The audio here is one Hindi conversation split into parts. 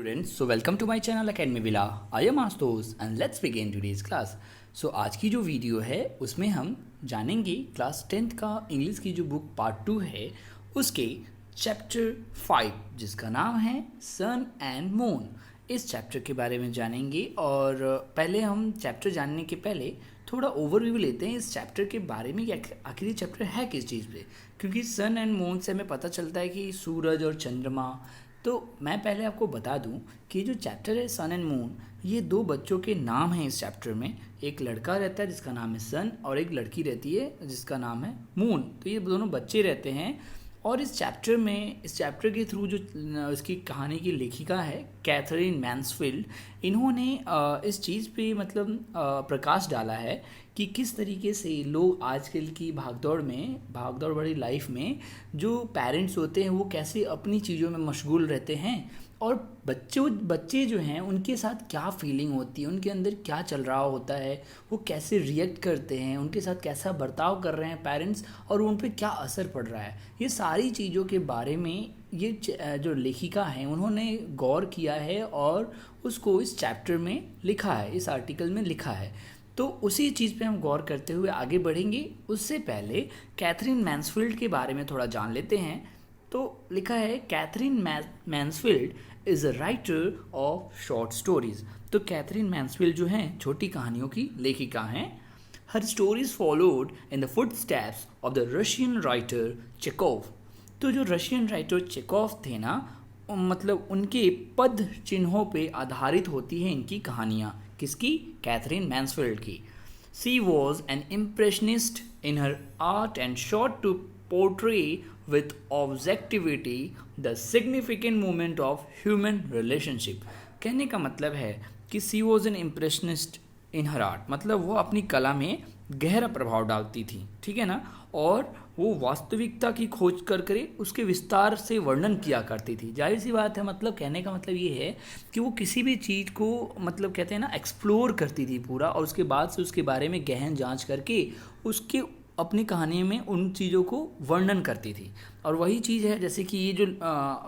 Students, so welcome to my channel Academy Villa. I am Astos and let's begin today's class. So आज की जो वीडियो है उसमें हम जानेंगे क्लास 10th का इंग्लिश की जो बुक पार्ट 2 है उसके चैप्टर 5 जिसका नाम है सन एंड मून। इस चैप्टर के बारे में जानेंगे और पहले हम चैप्टर जानने के पहले थोड़ा ओवरव्यू लेते हैं इस चैप्टर के बारे में कि आखिर ये चैप्टर है किस चीज़ पे, क्योंकि सन एंड मून से हमें पता चलता है कि सूरज और चंद्रमा। तो मैं पहले आपको बता दूं कि जो चैप्टर है सन एंड मून, ये दो बच्चों के नाम हैं इस चैप्टर में। एक लड़का रहता है जिसका नाम है सन और एक लड़की रहती है जिसका नाम है मून। तो ये दोनों बच्चे रहते हैं और इस चैप्टर के थ्रू जो इसकी कहानी की लेखिका है कैथरीन मैन्सफील्ड, इन्होंने इस चीज़ पे मतलब प्रकाश डाला है कि किस तरीके से लोग आजकल की भागदौड़ भरी लाइफ में जो पेरेंट्स होते हैं वो कैसे अपनी चीज़ों में मशगूल रहते हैं और बच्चे जो हैं उनके साथ क्या फीलिंग होती है, उनके अंदर क्या चल रहा होता है, वो कैसे रिएक्ट करते हैं, उनके साथ कैसा बर्ताव कर रहे हैं पेरेंट्स और उन पर क्या असर पड़ रहा है। ये सारी चीज़ों के बारे में ये जो लेखिका हैं उन्होंने गौर किया है और उसको इस चैप्टर में लिखा है, इस आर्टिकल में लिखा है। तो उसी चीज़ पे हम गौर करते हुए आगे बढ़ेंगे। उससे पहले कैथरीन मैन्सफील्ड के बारे में थोड़ा जान लेते हैं। तो लिखा है Katherine Mansfield is a writer of short stories. तो कैथरीन मैन्सफील्ड जो हैं छोटी कहानियों की लेखिका हैं। Her stories followed in the footsteps of the Russian writer Chekhov. तो जो रशियन राइटर चेकोव थे ना, मतलब उनके पद चिन्हों पे आधारित होती हैं इनकी कहानियाँ। किसकी? कैथरीन मैन्सफील्ड की। She was an impressionist in her art and sought to portray with objectivity the significant moment of human relationship। कहने का मतलब है कि she was an impressionist in her art, मतलब वो अपनी कला में गहरा प्रभाव डालती थी, ठीक है ना, और वो वास्तविकता की खोज कर उसके विस्तार से वर्णन किया करती थी। जाहिर सी बात है, मतलब कहने का मतलब ये है कि वो किसी भी चीज़ को मतलब कहते हैं ना एक्सप्लोर करती थी पूरा, और उसके बाद से उसके बारे में गहन जांच करके उसके अपनी कहानी में उन चीज़ों को वर्णन करती थी। और वही चीज़ है जैसे कि ये जो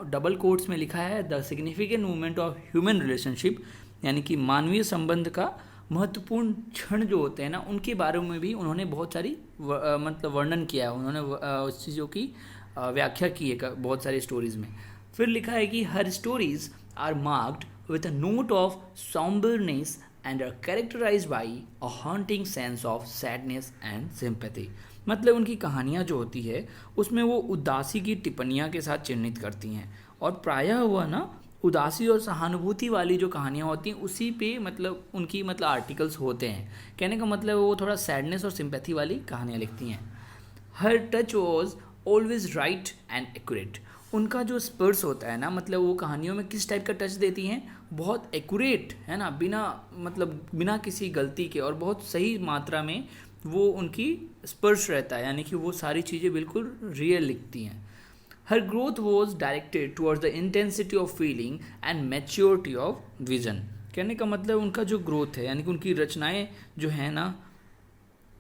डबल कोट्स में लिखा है the significant movement of human relationship, यानी कि मानवीय संबंध का महत्वपूर्ण क्षण जो होते हैं ना उनके बारे में भी उन्होंने बहुत सारी मतलब वर्णन किया है। उन्होंने उस चीज़ों की व्याख्या की है बहुत सारी स्टोरीज़ में। फिर लिखा है कि her stories are marked with a note of sombreness and are characterized by a haunting sense of sadness and sympathy। मतलब उनकी कहानियाँ जो होती है उसमें वो उदासी की टिप्पणियाँ के साथ चिन्हित करती हैं, और प्रायः हुआ ना उदासी और सहानुभूति वाली जो कहानियाँ होती हैं उसी पे मतलब उनकी मतलब आर्टिकल्स होते हैं। कहने का मतलब वो थोड़ा सैडनेस और सिंपैथी वाली कहानियाँ लिखती हैं। Her touch was always right and accurate. उनका जो स्पर्श होता है ना, मतलब वो कहानियों में किस टाइप का टच देती हैं, बहुत एक्यूरेट है ना, बिना किसी गलती के और बहुत सही मात्रा में वो उनकी स्पर्श रहता है, यानी कि वो सारी चीज़ें बिल्कुल रियल लिखती हैं। Her growth was directed towards the intensity of feeling and maturity of vision. कहने का मतलब उनका जो ग्रोथ है यानी कि उनकी रचनाएं जो है ना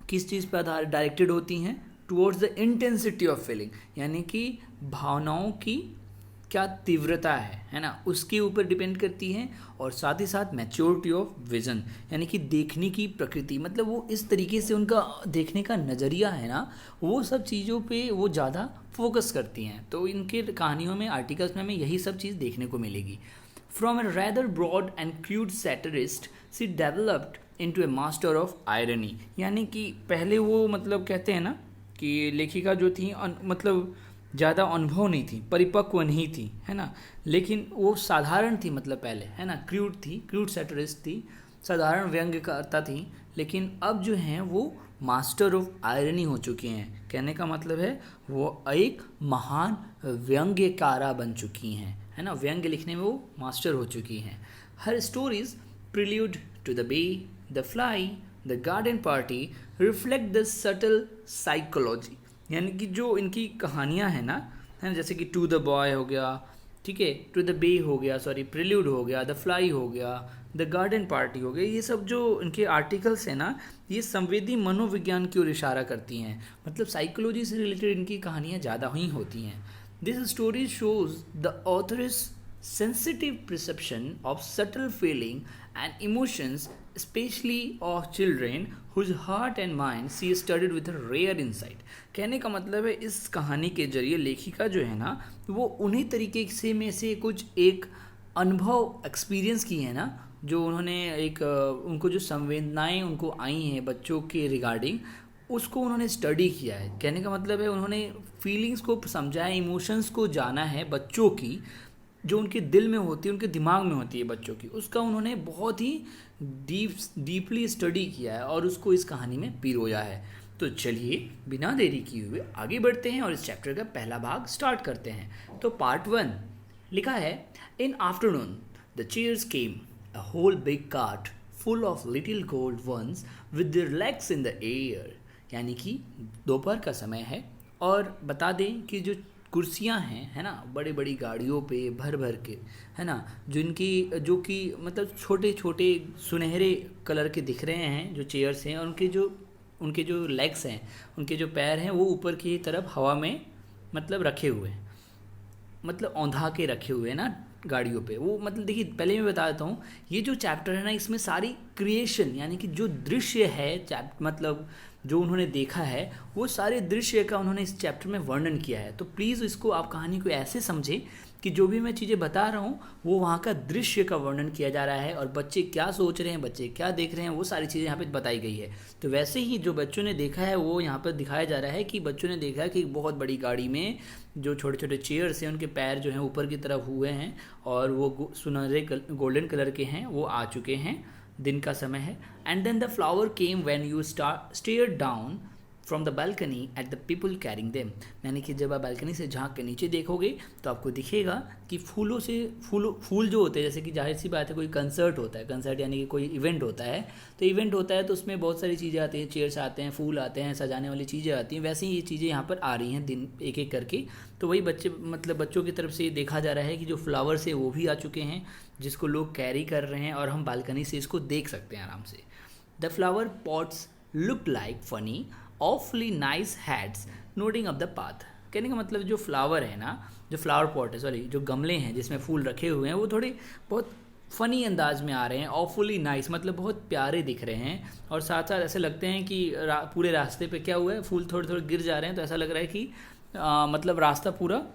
किस चीज़ पर आधार डायरेक्टेड होती हैं, towards the intensity of feeling, यानी कि भावनाओं की क्या तीव्रता है ना, उसके ऊपर डिपेंड करती हैं, और साथ ही साथ मैच्योरिटी ऑफ विजन, यानी कि देखने की प्रकृति, मतलब वो इस तरीके से उनका देखने का नज़रिया है ना, वो सब चीज़ों पे वो ज़्यादा फोकस करती हैं। तो इनके कहानियों में आर्टिकल्स में हमें यही सब चीज़ देखने को मिलेगी। From a rather broad and crude satirist she developed into a master of irony. यानी कि पहले वो मतलब कहते हैं ना कि लेखिका जो थी मतलब ज़्यादा अनुभव नहीं थी, परिपक्व नहीं थी, है ना, लेकिन वो साधारण थी, मतलब पहले है ना क्रूड सैटरिस्ट थी, साधारण व्यंग्यकर्ता थी, लेकिन अब जो हैं वो मास्टर ऑफ आयरनी हो चुकी हैं। कहने का मतलब है वो एक महान व्यंग्यकारा बन चुकी हैं, है ना, व्यंग्य लिखने में वो मास्टर हो चुकी हैं। Her stories prelude to the bay, the fly, the garden party reflect the subtle psychology. यानी कि जो इनकी कहानियाँ हैं ना, है ना, जैसे कि टू द बॉय हो गया, ठीक है, टू द बे हो गया, सॉरी प्रिल्यूड हो गया, द फ्लाई हो गया, द गार्डन पार्टी हो गया, ये सब जो इनके आर्टिकल्स हैं ना, ये संवेदी मनोविज्ञान की ओर इशारा करती हैं, मतलब साइकोलॉजी से रिलेटेड इनकी कहानियाँ ज़्यादा ही होती हैं। This story shows the author is sensitive perception of subtle feeling and emotions, especially of children whose heart and mind she studied with a rare insight। कहने का मतलब है इस कहानी के जरिए लेखिका जो है ना वो उन्हीं तरीके से में से कुछ एक अनुभव एक्सपीरियंस की है ना, जो उन्होंने एक उनको जो संवेदनाएं उनको आई हैं बच्चों के रिगार्डिंग, उसको उन्होंने स्टडी किया है। कहने का मतलब है उन्होंने फीलिंग्स को समझा है, इमोशंस को जाना है बच्चों की, जो उनके दिल में होती है, उनके दिमाग में होती है बच्चों की, उसका उन्होंने बहुत ही डीपली स्टडी किया है और उसको इस कहानी में पिरोया है। तो चलिए बिना देरी किए हुए आगे बढ़ते हैं और इस चैप्टर का पहला भाग स्टार्ट करते हैं। तो पार्ट 1 लिखा है, in afternoon the chairs came, a whole big cart full of little gold ones with their legs in the air. यानी कि दोपहर का समय है और बता दें कि जो कुर्सियां हैं है ना बड़ी बड़ी गाड़ियों पे भर भर के, है ना, जो कि मतलब छोटे छोटे सुनहरे कलर के दिख रहे हैं जो चेयर्स हैं, और उनके जो लेग्स हैं, उनके जो पैर हैं वो ऊपर की तरफ हवा में मतलब रखे हुए हैं, मतलब औंधा के रखे हुए हैं ना गाड़ियों पे। वो मतलब देखिए पहले मैं बता देता हूँ, ये जो चैप्टर है ना इसमें सारी क्रिएशन यानी कि जो दृश्य है मतलब जो उन्होंने देखा है वो सारे दृश्य का उन्होंने इस चैप्टर में वर्णन किया है। तो प्लीज़ इसको आप कहानी को ऐसे समझें कि जो भी मैं चीज़ें बता रहा हूँ वो वहाँ का दृश्य का वर्णन किया जा रहा है और बच्चे क्या सोच रहे हैं, बच्चे क्या देख रहे हैं, वो सारी चीज़ें यहाँ पे बताई गई है। तो वैसे ही जो बच्चों ने देखा है वो यहाँ पर दिखाया जा रहा है कि बच्चों ने देखा है कि एक बहुत बड़ी गाड़ी में जो छोटे छोटे चेयर्स हैं उनके पैर जो हैं ऊपर की तरफ हुए हैं और वो सुनहरे गोल्डन कलर के हैं, वो आ चुके हैं, दिन का समय है। And then the flower came when you stare down from the balcony at the people carrying them. यानी कि जब आप बालकनी से झांक के नीचे देखोगे तो आपको दिखेगा कि फूल जो होते हैं, जैसे कि जाहिर सी बात है कोई कंसर्ट होता है, कंसर्ट यानी कि कोई इवेंट होता है, तो इवेंट होता है तो उसमें बहुत सारी चीज़ें आती हैं, चेयर्स आते हैं, फूल आते हैं, सजाने वाली चीज़ें आती हैं, वैसे ही ये चीज़ें यहाँ पर आ रही हैं दिन एक एक करके। तो वही बच्चों की तरफ से देखा जा रहा है कि जो फ्लावर्स है वो भी आ चुके हैं जिसको लोग कैरी कर रहे हैं और हम बालकनी से इसको देख सकते हैं आराम से। The flower pots look like funny awfully nice heads nodding up the path. कहने का मतलब जो फ्लावर है ना, जो फ्लावर पॉट है, सॉरी जो गमले हैं जिसमें फूल रखे हुए हैं वो थोड़े बहुत फ़नी अंदाज में आ रहे हैं, ऑफुली नाइस मतलब बहुत प्यारे दिख रहे हैं, और साथ साथ ऐसे लगते हैं कि पूरे रास्ते पे क्या हुआ है, फूल थोड़े थोड़े गिर जा रहे हैं, तो ऐसा लग रहा है कि मतलब रास्ता पूरा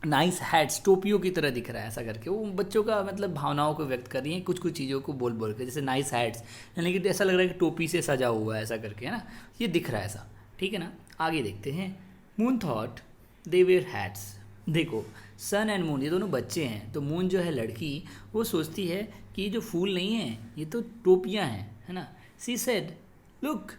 नाइस हैट्स टोपियों की तरह दिख रहा है। ऐसा करके वो बच्चों का मतलब भावनाओं को व्यक्त कर रही हैं कुछ कुछ चीज़ों को बोल बोल के, जैसे नाइस हैट्स यानी कि ऐसा लग रहा है कि टोपी से सजा हुआ है ऐसा करके, है ना, ये दिख रहा है ऐसा, ठीक है ना। आगे देखते हैं। Moon thought they were hats. देखो सन एंड मून ये दोनों बच्चे हैं, तो मून जो है लड़की वो सोचती है कि ये जो फूल नहीं हैं ये तो टोपियाँ हैं, है ना। She said look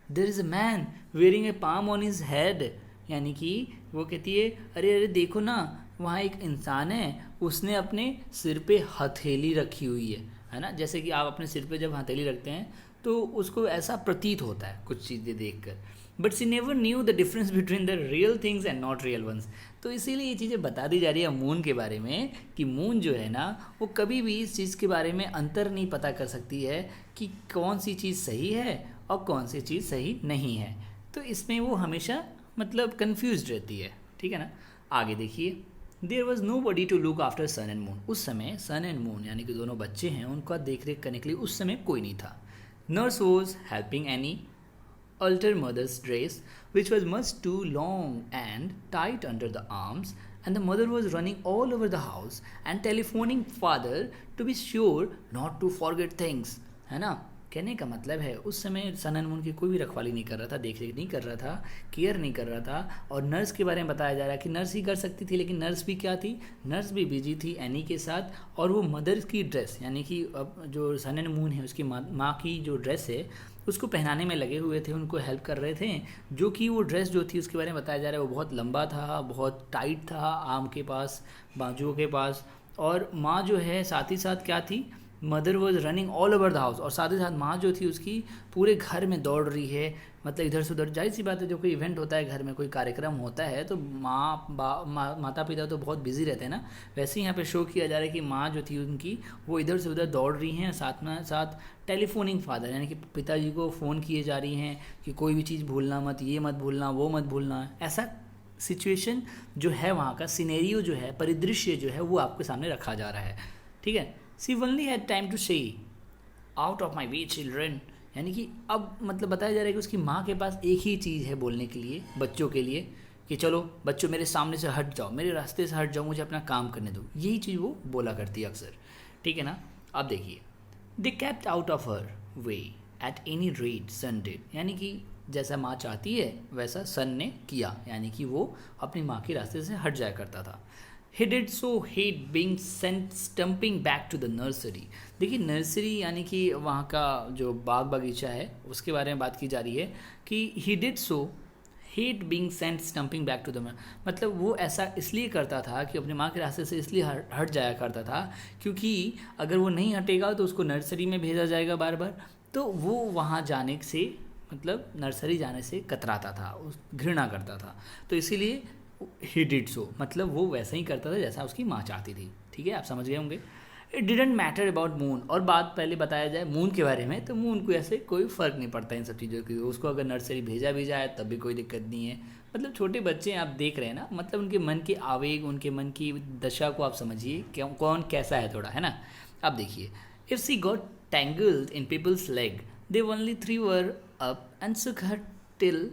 there is a man wearing a palm on his head. यानी कि वो कहती है अरे अरे देखो ना वहाँ एक इंसान है, उसने अपने सिर पे हथेली रखी हुई है ना। जैसे कि आप अपने सिर पे जब हथेली रखते हैं तो उसको ऐसा प्रतीत होता है कुछ चीज़ें देखकर। But she never knew the difference between the real things and not real ones. तो इसीलिए ये चीज़ें बता दी जा रही है मून के बारे में कि मून जो है ना वो कभी भी इस चीज़ के बारे में अंतर नहीं पता कर सकती है कि कौन सी चीज़ सही है और कौन सी चीज़ सही नहीं है। तो इसमें वो हमेशा मतलब कन्फ्यूज रहती है, ठीक है ना। आगे देखिए। There was nobody to look after sun and moon. उस समय सन एंड मून यानी कि दोनों बच्चे हैं उनका देख रेख करने के लिए उस समय कोई नहीं था। Nurse was helping any alter mother's dress, which was much too long and tight under the arms, and the mother was running all over the house and telephoning father to be sure not to forget things, है ना। कहने का मतलब है उस समय सन एंड मून की कोई भी रखवाली नहीं कर रहा था, देख रेख नहीं कर रहा था, केयर नहीं कर रहा था। और नर्स के बारे में बताया जा रहा है कि नर्स ही कर सकती थी, लेकिन नर्स भी क्या थी, नर्स भी बिजी थी एनी के साथ। और वो मदर की ड्रेस यानी कि अब जो सन एंड मून है उसकी माँ की जो ड्रेस है उसको पहनाने में लगे हुए थे, उनको हेल्प कर रहे थे। जो कि वो ड्रेस जो थी उसके बारे में बताया जा रहा है वो बहुत लंबा था, बहुत टाइट था, आर्म के पास, बाजुओं के पास। और माँ जो है साथ ही साथ क्या थी, mother was running all over the house, और साथ ही साथ माँ जो थी उसकी पूरे घर में दौड़ रही है, मतलब इधर से उधर। जाहिर सी बात है, जो कोई इवेंट होता है घर में, कोई कार्यक्रम होता है तो माता पिता तो बहुत बिजी रहते हैं ना। वैसे ही यहाँ पे शो किया जा रहा है कि माँ जो थी उनकी वो इधर से उधर दौड़ रही हैं, साथ में साथ टेलीफोनिंग फादर यानी कि पिताजी को फ़ोन किए जा रही हैं कि कोई भी चीज़ भूलना मत, ये मत भूलना, वो मत भूलना, ऐसा सिचुएशन जो है, वहाँ का सिनेरियो जो है, परिदृश्य जो है वो आपके सामने रखा जा रहा है, ठीक है। सी ओनली हैड टाइम टू से out of my way children, यानी कि अब मतलब बताया जा रहा है कि उसकी माँ के पास एक ही चीज़ है बोलने के लिए, बच्चों के लिए, कि चलो बच्चों मेरे सामने से हट जाओ, मेरे रास्ते से हट जाओ, मुझे अपना काम करने दो। यही चीज़ वो बोला करती है अक्सर, ठीक है ना। अब देखिए, they kept out of her way at any rate Sun did, यानी कि जैसा माँ चाहती है वैसा सन ने किया, यानी कि वो अपनी माँ के रास्ते से हट जाया करता था। He did so hate being sent stumping back to the nursery। देखिए नर्सरी यानी कि वहाँ का जो बाग बगीचा है उसके बारे में बात की जा रही है कि he did so hate being sent stumping back to the, मतलब वो ऐसा इसलिए करता था कि अपनी माँ के रास्ते से इसलिए हट जाया करता था क्योंकि अगर वो नहीं हटेगा तो उसको नर्सरी में भेजा जाएगा बार बार, तो वो वहाँ जाने से मतलब नर्सरी जाने से कतराता था, घृणा करता था, तो इसीलिए ही डिड सो, मतलब वो वैसा ही करता था जैसा उसकी माँ चाहती थी, ठीक है, आप समझ गए होंगे। It didn't matter about moon, और बात पहले बताया जाए मून के बारे में, तो मून को ऐसे कोई फ़र्क नहीं पड़ता इन सब चीज़ों की, उसको अगर नर्सरी भेजा भी जाए तब भी कोई दिक्कत नहीं है। मतलब छोटे बच्चे आप देख रहे हैं ना, मतलब उनके मन के आवेग, उनके मन की दशा को आप समझिए क्यों कौन कैसा है थोड़ा, है ना। अब देखिए, if she got tangled in people's leg they only threw her up and shook her till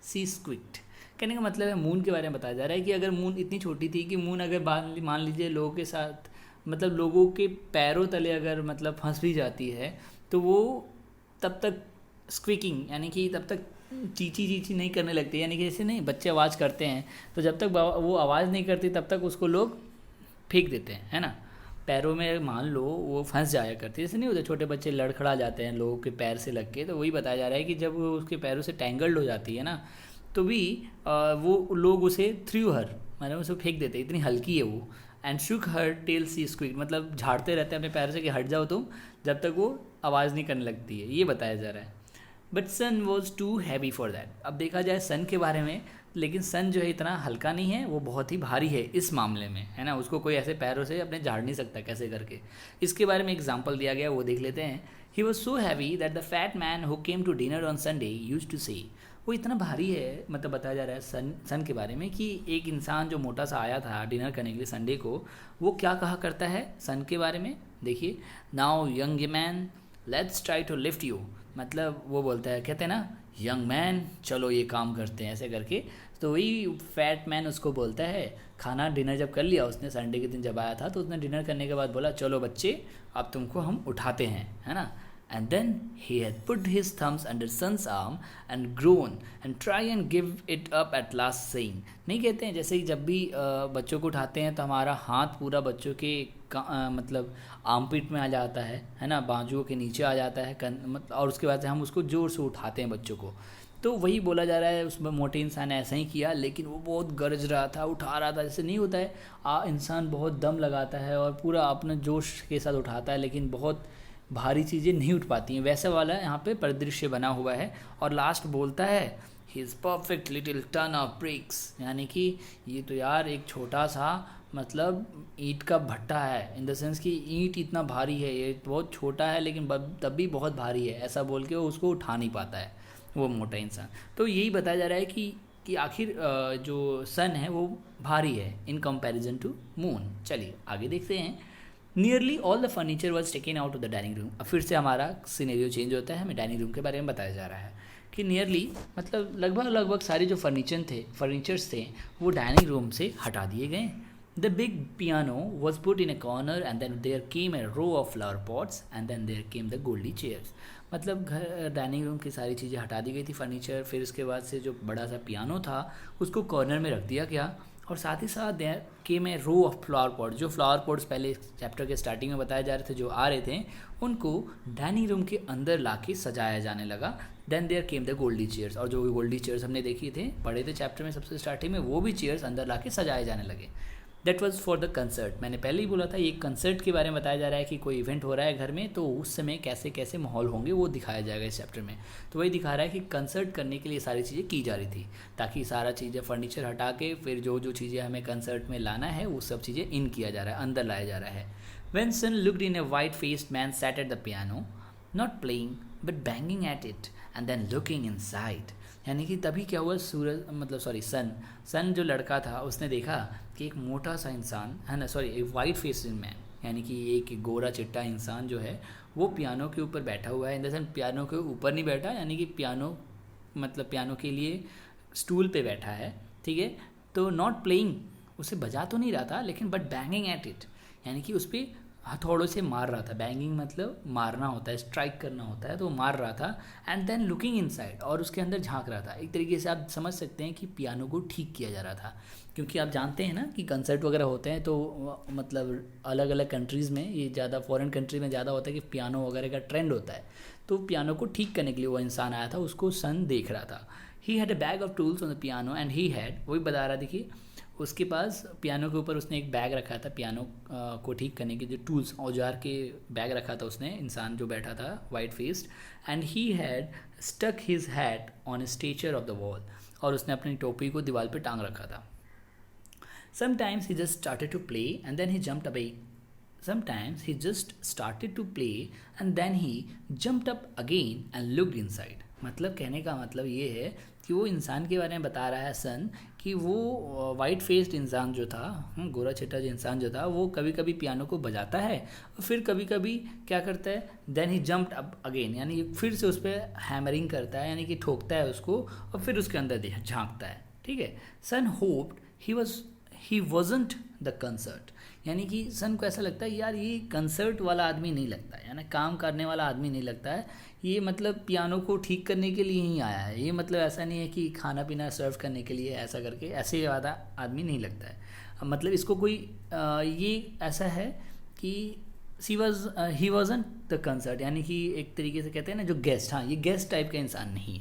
सी स्क्विक्ड। कहने का मतलब है मून के बारे में बताया जा रहा है कि अगर मून इतनी छोटी थी कि मून अगर मान लीजिए लोगों के साथ मतलब लोगों के पैरों तले अगर मतलब फंस भी जाती है तो वो तब तक स्क्विकिंग यानी कि तब तक चीची चीची नहीं करने लगती, यानी कि जैसे नहीं बच्चे आवाज़ करते हैं तो जब तक वो आवाज़ नहीं करती तब तक उसको लोग फेंक देते हैं, है ना। पैरों में मान लो वो फंस जाया करती है, जैसे नहीं होता छोटे बच्चे लड़खड़ा जाते हैं लोगों के पैर से लग के, तो वही बताया जा रहा है कि जब वो उसके पैरों से टैंगल्ड हो जाती है ना तो भी वो लोग उसे थ्रू हर मतलब उसे फेंक देते, इतनी हल्की है वो। And Shuk her tell C squeak, मतलब झाड़ते रहते हैं अपने पैर से कि हट जाओ तुम, जब तक वो आवाज़ नहीं करने लगती है, ये बताया जा रहा है। But Sun was too heavy for that. अब देखा जाए सन के बारे में, लेकिन सन जो है इतना हल्का नहीं है, वो बहुत ही भारी है इस मामले में, है ना। उसको कोई ऐसे पैरों से अपने झाड़ नहीं सकता कैसे करके। इसके बारे में एग्जाम्पल दिया गया, वो देख लेते हैं। He was so heavy that the fat man who came to dinner on Sunday used to say, वो इतना भारी है, मतलब बताया जा रहा है सन के बारे में कि एक इंसान जो मोटा सा आया था डिनर करने के लिए संडे को, वो क्या कहा करता है सन के बारे में, देखिए। Now young man let's try to lift you, मतलब वो बोलता है, कहते हैं ना यंग मैन चलो ये काम करते हैं ऐसे करके, तो वही फैट मैन उसको बोलता है। खाना डिनर जब कर लिया उसने, संडे के दिन जब आया था तो उसने डिनर करने के बाद बोला चलो बच्चे अब तुमको हम उठाते हैं, है ना। And then he had put his thumbs under son's arm and grown and try and give it up at last saying, नहीं कहते हैं जैसे कि जब भी बच्चों को उठाते हैं तो हमारा हाथ पूरा बच्चों के मतलब आर्मपिट में आ जाता है ना, बाजुओं के नीचे आ जाता है और उसके बाद से हम उसको ज़ोर से उठाते हैं बच्चों को। तो वही बोला जा रहा है, उसमें मोटे इंसान ने ऐसा ही किया, लेकिन वो बहुत गरज रहा था, उठा रहा था, जैसे नहीं होता है इंसान बहुत दम लगाता है और पूरा अपने जोश के साथ उठाता है, लेकिन बहुत भारी चीज़ें नहीं उठ पाती हैं, वैसे वाला यहाँ पे परिदृश्य बना हुआ है। और लास्ट बोलता है his perfect little ton of bricks, यानी कि ये तो यार एक छोटा सा मतलब ईंट का भट्टा है, इन द सेंस कि ईंट इतना भारी है, ये बहुत छोटा है लेकिन तब भी बहुत भारी है, ऐसा बोल के वो उसको उठा नहीं पाता है वो मोटा इंसान। तो यही बताया जा रहा है कि आखिर जो सन है वो भारी है इन कंपैरिजन टू मून। चलिए आगे देखते हैं। Nearly all the furniture was taken out of the dining room. अब फिर से हमारा सिनेरियो चेंज होता है, हमें डाइनिंग रूम के बारे में बताया जा रहा है कि नियरली मतलब लगभग सारे जो फर्नीचर्स थे वो डाइनिंग रूम से हटा दिए गए। The big piano was put in a corner and then there came a row of flower pots and then there came the goldy chairs. मतलब डाइनिंग रूम की सारी चीज़ें हटा दी गई थी फर्नीचर, फिर उसके बाद से जो बड़ा सा पियानो था उसको कॉर्नर में रख दिया गया, और साथ ही साथ there came a row of flower pot. जो फ्लावर पॉट्स पहले चैप्टर के स्टार्टिंग में बताए जा रहे थे जो आ रहे थे, उनको डाइनिंग रूम के अंदर लाके सजाया जाने लगा। Then there came the goldy chairs, और जो गोल्डी चेयर्स हमने देखी थे पढ़े थे चैप्टर में सबसे स्टार्टिंग में, वो भी चेयर्स अंदर लाके सजाए जाने लगे। That was for the concert. मैंने पहले ही बोला था ये कंसर्ट के बारे में बताया जा रहा है कि कोई इवेंट हो रहा है घर में, तो उस समय कैसे कैसे माहौल होंगे वो दिखाया जाएगा इस चैप्टर में। तो वही दिखा रहा है कि कंसर्ट करने के लिए सारी चीज़ें की जा रही थी, ताकि सारा चीज़ें फर्नीचर हटा के फिर जो चीज़ें हमें कंसर्ट में लाना है वो सब चीज़ें इन किया जा रहा है, अंदर लाया जा रहा है। When Sun looked in a white faced man sat at the piano, not playing but banging at it and then looking inside. यानी कि तभी क्या हुआ, सूरज मतलब सन जो लड़का था उसने देखा कि एक मोटा सा इंसान है ना, एक वाइट फेस्ड मैन, यानी कि एक गोरा चिट्टा इंसान जो है वो पियानो के ऊपर बैठा हुआ है। इन द सेंस पियानो के ऊपर नहीं बैठा, यानी कि पियानो के लिए स्टूल पे बैठा है, ठीक है। तो नॉट प्लेइंग, उसे बजा तो नहीं रहा था लेकिन बट बैंगिंग एट इट, यानी कि उस पर हथौड़ों से मार रहा था। बैंगिंग मतलब मारना होता है, स्ट्राइक करना होता है, तो वो मार रहा था। एंड देन लुकिंग इनसाइड, और उसके अंदर झांक रहा था। एक तरीके से आप समझ सकते हैं कि पियानो को ठीक किया जा रहा था, क्योंकि आप जानते हैं ना कि कंसर्ट वगैरह होते हैं तो मतलब अलग अलग कंट्रीज़ में, ये ज़्यादा फॉरेन कंट्री में ज़्यादा होता है कि पियानो वगैरह का ट्रेंड होता है। तो पियानो को ठीक करने के लिए वो इंसान आया था, उसको सन देख रहा था। He had a bag of tools on the piano and he had, वही बता रहा, देखिए उसके पास पियानो के ऊपर उसने एक बैग रखा था, पियानो को ठीक करने के जो टूल्स औजार के बैग रखा था उसने, इंसान जो बैठा था white faced. And he had stuck his hat on a statue of the wall, और उसने अपनी टोपी को दीवार पे टांग रखा था। Sometimes he just started to play and then he jumped away, sometimes he just started to play and then he jumped up again and looked inside। मतलब कहने का मतलब ये है कि वो इंसान के बारे में बता रहा है सन, कि वो वाइट फेस्ड इंसान जो था, गोरा छिट्टा जो इंसान जो था, वो कभी कभी पियानो को बजाता है और फिर कभी कभी क्या करता है, then he jumped up again, यानी फिर से उस पर हैमरिंग करता है, यानी कि ठोकता है उसको और फिर उसके अंदर झांकता है, ठीक है। Sun hoped he wasn't the concert, यानी कि सन को ऐसा लगता है यार ये कंसर्ट वाला आदमी नहीं लगता है, यानी काम करने वाला आदमी नहीं लगता है, ये मतलब पियानो को ठीक करने के लिए ही आया है, ये मतलब ऐसा नहीं है कि खाना पीना सर्व करने के लिए ऐसा करके, ऐसे वाला आदमी नहीं लगता है। मतलब इसको कोई ये ऐसा है कि ही वॉजंट द कंसर्ट, यानी कि एक तरीके से कहते हैं ना जो गेस्ट, हाँ ये गेस्ट टाइप का इंसान नहीं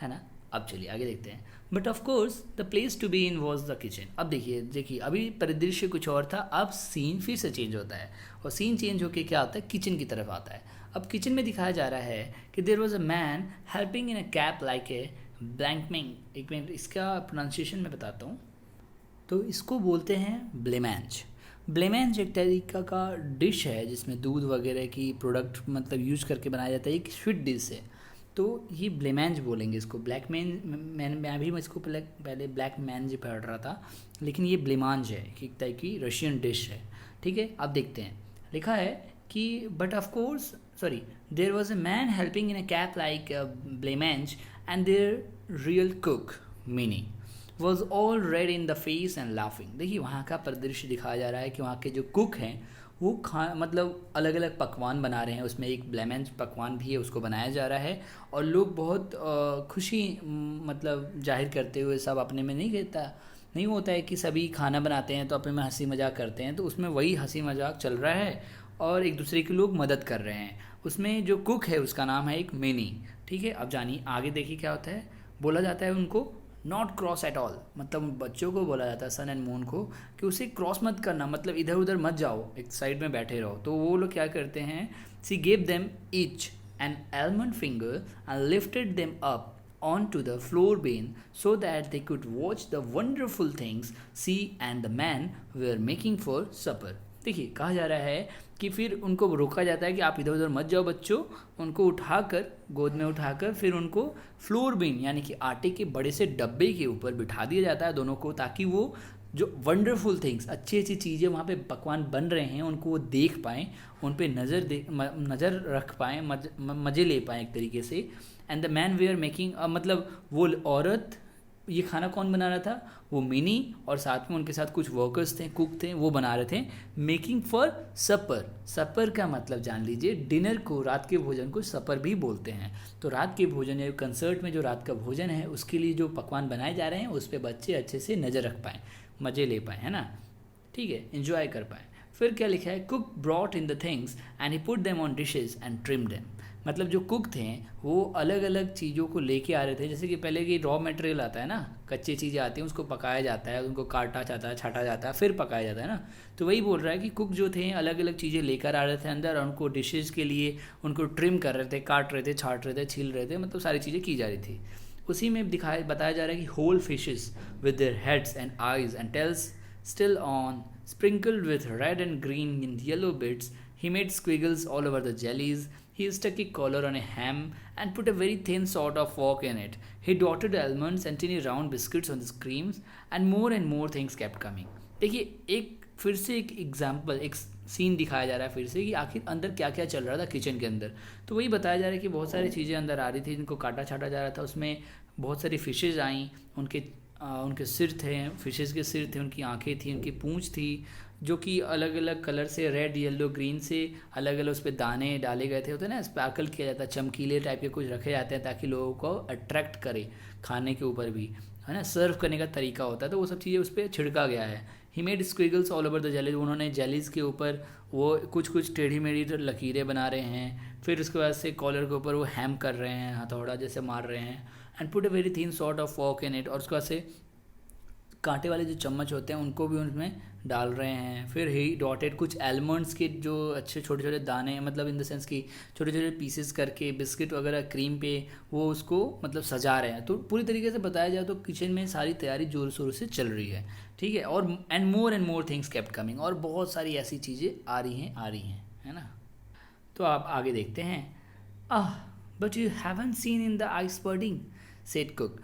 है ना। अब चलिए आगे देखते हैं। But of course the place to be in was the kitchen. अब देखिए अभी परिदृश्य कुछ और था, अब सीन फिर से चेंज होता है और सीन चेंज होकर क्या होता है, किचन की तरफ आता है। अब किचन में दिखाया जा रहा है कि there was a man helping in a cap like a blancmange. एक मिनट इसका प्रोनाउंसिएशन मैं बताता हूँ। तो इसको बोलते हैं ब्लेमेंज। ब्लेमेंज एक तरीका का डिश है जिसमें दूध वगैरह की प्रोडक्ट मतलब यूज करके बनाया जाता है, एक स्वीट डिश है। तो ये ब्लेमेंज बोलेंगे इसको। मैं भी इसको पहले ब्लैक मैन पढ़ रहा था, लेकिन ये ब्लेमांज है, एक टाइप की रशियन डिश है, ठीक है। अब देखते हैं, लिखा है कि but of course there was a man helping in a cap like blancmange and their real cook Minnie was all red in the face and laughing. देखिए वहाँ का परिदृश्य दिखाया जा रहा है कि वहाँ के जो कुक हैं वो मतलब अलग अलग पकवान बना रहे हैं, उसमें एक ब्लेमेंज पकवान भी है, उसको बनाया जा रहा है और लोग बहुत खुशी मतलब जाहिर करते हुए, सब अपने में नहीं होता है कि सभी खाना बनाते हैं तो अपने में हंसी मजाक करते हैं, तो उसमें वही हंसी मजाक चल रहा है और एक दूसरे के लोग मदद कर रहे हैं। उसमें जो कुक है उसका नाम है एक मिनी, ठीक है। अब जानिए आगे देखिए क्या होता है। बोला जाता है उनको नॉट क्रॉस एट ऑल, मतलब बच्चों को बोला जाता है सन एंड मून को कि उसे क्रॉस मत करना, मतलब इधर उधर मत जाओ, एक साइड में बैठे रहो। तो वो लोग क्या करते हैं, she gave them each an almond finger and lifted them up onto the floor beam so that they could watch the wonderful things she and the man were making for supper। देखिए कहा जा रहा है कि फिर उनको रोका जाता है कि आप इधर उधर मत जाओ बच्चों, उनको उठाकर गोद में उठाकर फिर उनको फ्लोर बीन यानी कि आटे के बड़े से डब्बे के ऊपर बिठा दिया जाता है दोनों को, ताकि वो जो वंडरफुल थिंग्स अच्छी अच्छी चीज़ें वहाँ पे पकवान बन रहे हैं उनको वो देख पाएँ, उन पे नज़र रख पाएँ, मज़े ले पाएँ एक तरीके से। And the man we are making, मतलब वो औरत, ये खाना कौन बना रहा था, वो मिनी और साथ में उनके साथ कुछ वर्कर्स थे, कुक थे, वो बना रहे थे मेकिंग फॉर सपर। सपर का मतलब जान लीजिए डिनर को, रात के भोजन को सपर भी बोलते हैं। तो रात के भोजन या कंसर्ट में जो रात का भोजन है उसके लिए जो पकवान बनाए जा रहे हैं उस पर बच्चे अच्छे से नज़र रख पाएँ, मज़े ले पाएँ, है ना, ठीक है, एंजॉय कर पाएँ। फिर क्या लिखा है, cook brought in the things and he put them on dishes and trim them. मतलब जो कुक थे वो अलग अलग चीज़ों को लेके आ रहे थे, जैसे कि पहले की रॉ मटेरियल आता है ना, कच्ची चीज़ें आती हैं, उसको पकाया जाता है, उनको काटा जाता है, छाटा जाता है, फिर पकाया जाता है ना। तो वही बोल रहा है कि कुक जो थे अलग अलग चीज़ें लेकर आ रहे थे अंदर, और उनको डिशेज़ के लिए उनको ट्रिम कर रहे थे, काट रहे थे, छाट रहे थे, छील रहे थे, मतलब सारी चीज़ें की जा रही थी। उसी में बताया जा रहा है कि whole fishes with their heads and eyes and tails still on, sprinkled with red and green and yellow bits, He made squiggles all over the jellies. He stuck a collar on a ham and put a very thin sort of fork in it. He dotted almonds and tiny round biscuits on the creams, and more things kept coming. देखिए एक फिर से एक एग्जाम्पल, एक सीन दिखाया जा रहा है फिर से कि आखिर अंदर क्या क्या चल रहा था किचन के अंदर। तो वही बताया जा रहा है कि बहुत सारी चीज़ें अंदर आ रही थी जिनको काटा छाटा जा रहा था। उसमें बहुत सारी फिशेज़ आई, उनके सिर थे, फिशेज़ के सिर थे, उनकी आंखें थी, उनकी पूंछ थी, जो कि अलग अलग कलर से, रेड येलो ग्रीन से अलग अलग उस पर दाने डाले गए थे। होते हैं ना, स्पार्कल किया जाता है, चमकीले टाइप के कुछ रखे जाते हैं ताकि लोगों को अट्रैक्ट करे खाने के ऊपर भी, है ना, सर्व करने का तरीका होता है। तो वो सब चीज़ें उस पर छिड़का गया है। He made squiggles all over the jellies, उन्होंने जेलीज़ के ऊपर वो कुछ टेढ़ी मेढ़ी लकीरें बना रहे हैं। फिर उसके बाद से कॉलर के ऊपर वो हैम कर रहे हैं, हथौड़ा जैसे मार रहे हैं। And put a very thin sort of fork in it, और उसके बाद से कांटे वाले जो चम्मच होते हैं उनको भी उनमें डाल रहे हैं। फिर ही डॉटेड कुछ आलमंड्स के जो अच्छे छोटे छोटे दाने, मतलब इन द सेंस कि छोटे छोटे पीसेस करके बिस्किट वगैरह क्रीम पे वो उसको मतलब सजा रहे हैं। तो पूरी तरीके से बताया जाए तो किचन में सारी तैयारी ज़ोर शोर से चल रही है, ठीक है। और and more things kept coming, और बहुत सारी ऐसी चीज़ें आ रही हैं, है ना। तो आप आगे देखते हैं। But you haven't seen in the ice pudding said Cook.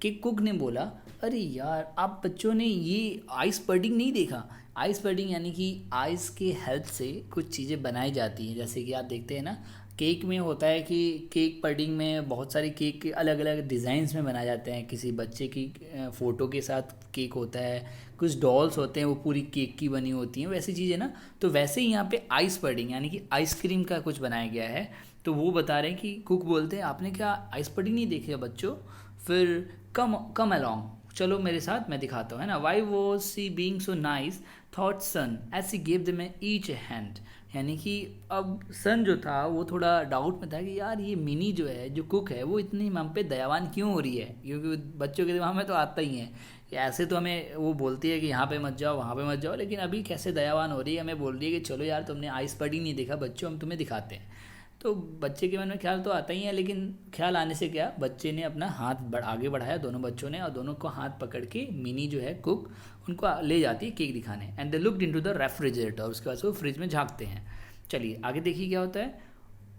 कि कुक ने बोला, अरे यार आप बच्चों ने ये आइस बर्डिंग नहीं देखा। आइस बर्डिंग यानी कि आइस के हेल्प से कुछ चीज़ें बनाई जाती हैं। जैसे कि आप देखते हैं ना, केक में होता है कि केक बर्डिंग में बहुत सारे केक के अलग अलग डिज़ाइंस में बनाए जाते हैं। किसी बच्चे की फ़ोटो के साथ केक होता है, कुछ डॉल्स होते हैं वो पूरी केक की बनी होती हैं, वैसी चीज़ें ना। तो वैसे ही यहाँ पे आइस बर्डिंग यानी कि आइसक्रीम का कुछ बनाया गया है। तो वो बता रहे हैं कि कुक बोलते हैं, आपने क्या आइस बर्डिंग नहीं देखी है बच्चों? फिर कम अलॉन्ग, चलो मेरे साथ, मैं दिखाता हूँ, है ना। Why was she being so nice thought Sun as she give them each a hand. यानी कि अब सन जो था वो थोड़ा डाउट में था कि यार ये मिनी जो है, जो कुक है, वो इतनी हम पे दयावान क्यों हो रही है। क्योंकि बच्चों के दिमाग में तो आता ही है कि ऐसे तो हमें वो बोलती है कि यहाँ पे मत जाओ, वहाँ पे मत जाओ, लेकिन अभी कैसे दयावान हो रही है, हमें बोल रही है कि चलो यार तुमने आइस बर्डिंग नहीं देखा बच्चों, हम तुम्हें दिखाते हैं। तो बच्चे के मन में ख्याल तो आता ही है, लेकिन ख्याल आने से क्या, बच्चे ने अपना हाथ आगे बढ़ाया, दोनों बच्चों ने, और दोनों को हाथ पकड़ के मिनी जो है कुक उनको ले जाती है केक दिखाने। And they looked into the refrigerator, उसके बाद वो फ्रिज में झांकते हैं। चलिए आगे देखिए क्या होता है।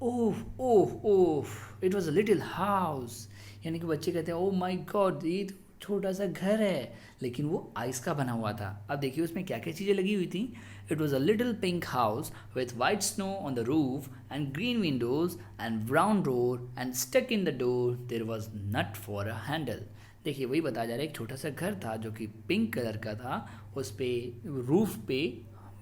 Oh oh oh, it was a little house. यानी कि बच्चे कहते हैं, ओह माई गॉड, ये तो छोटा सा घर है, लेकिन वो आइस का बना हुआ था। अब देखिए उसमें क्या क्या चीज़ें लगी हुई थी। It was a little pink house with white snow on the roof and green windows and brown door, and stuck in the door there was nut for a handle. देखिए वही बताया जा रहा है, एक छोटा सा घर था जो कि पिंक कलर का था। उस पे रूफ पे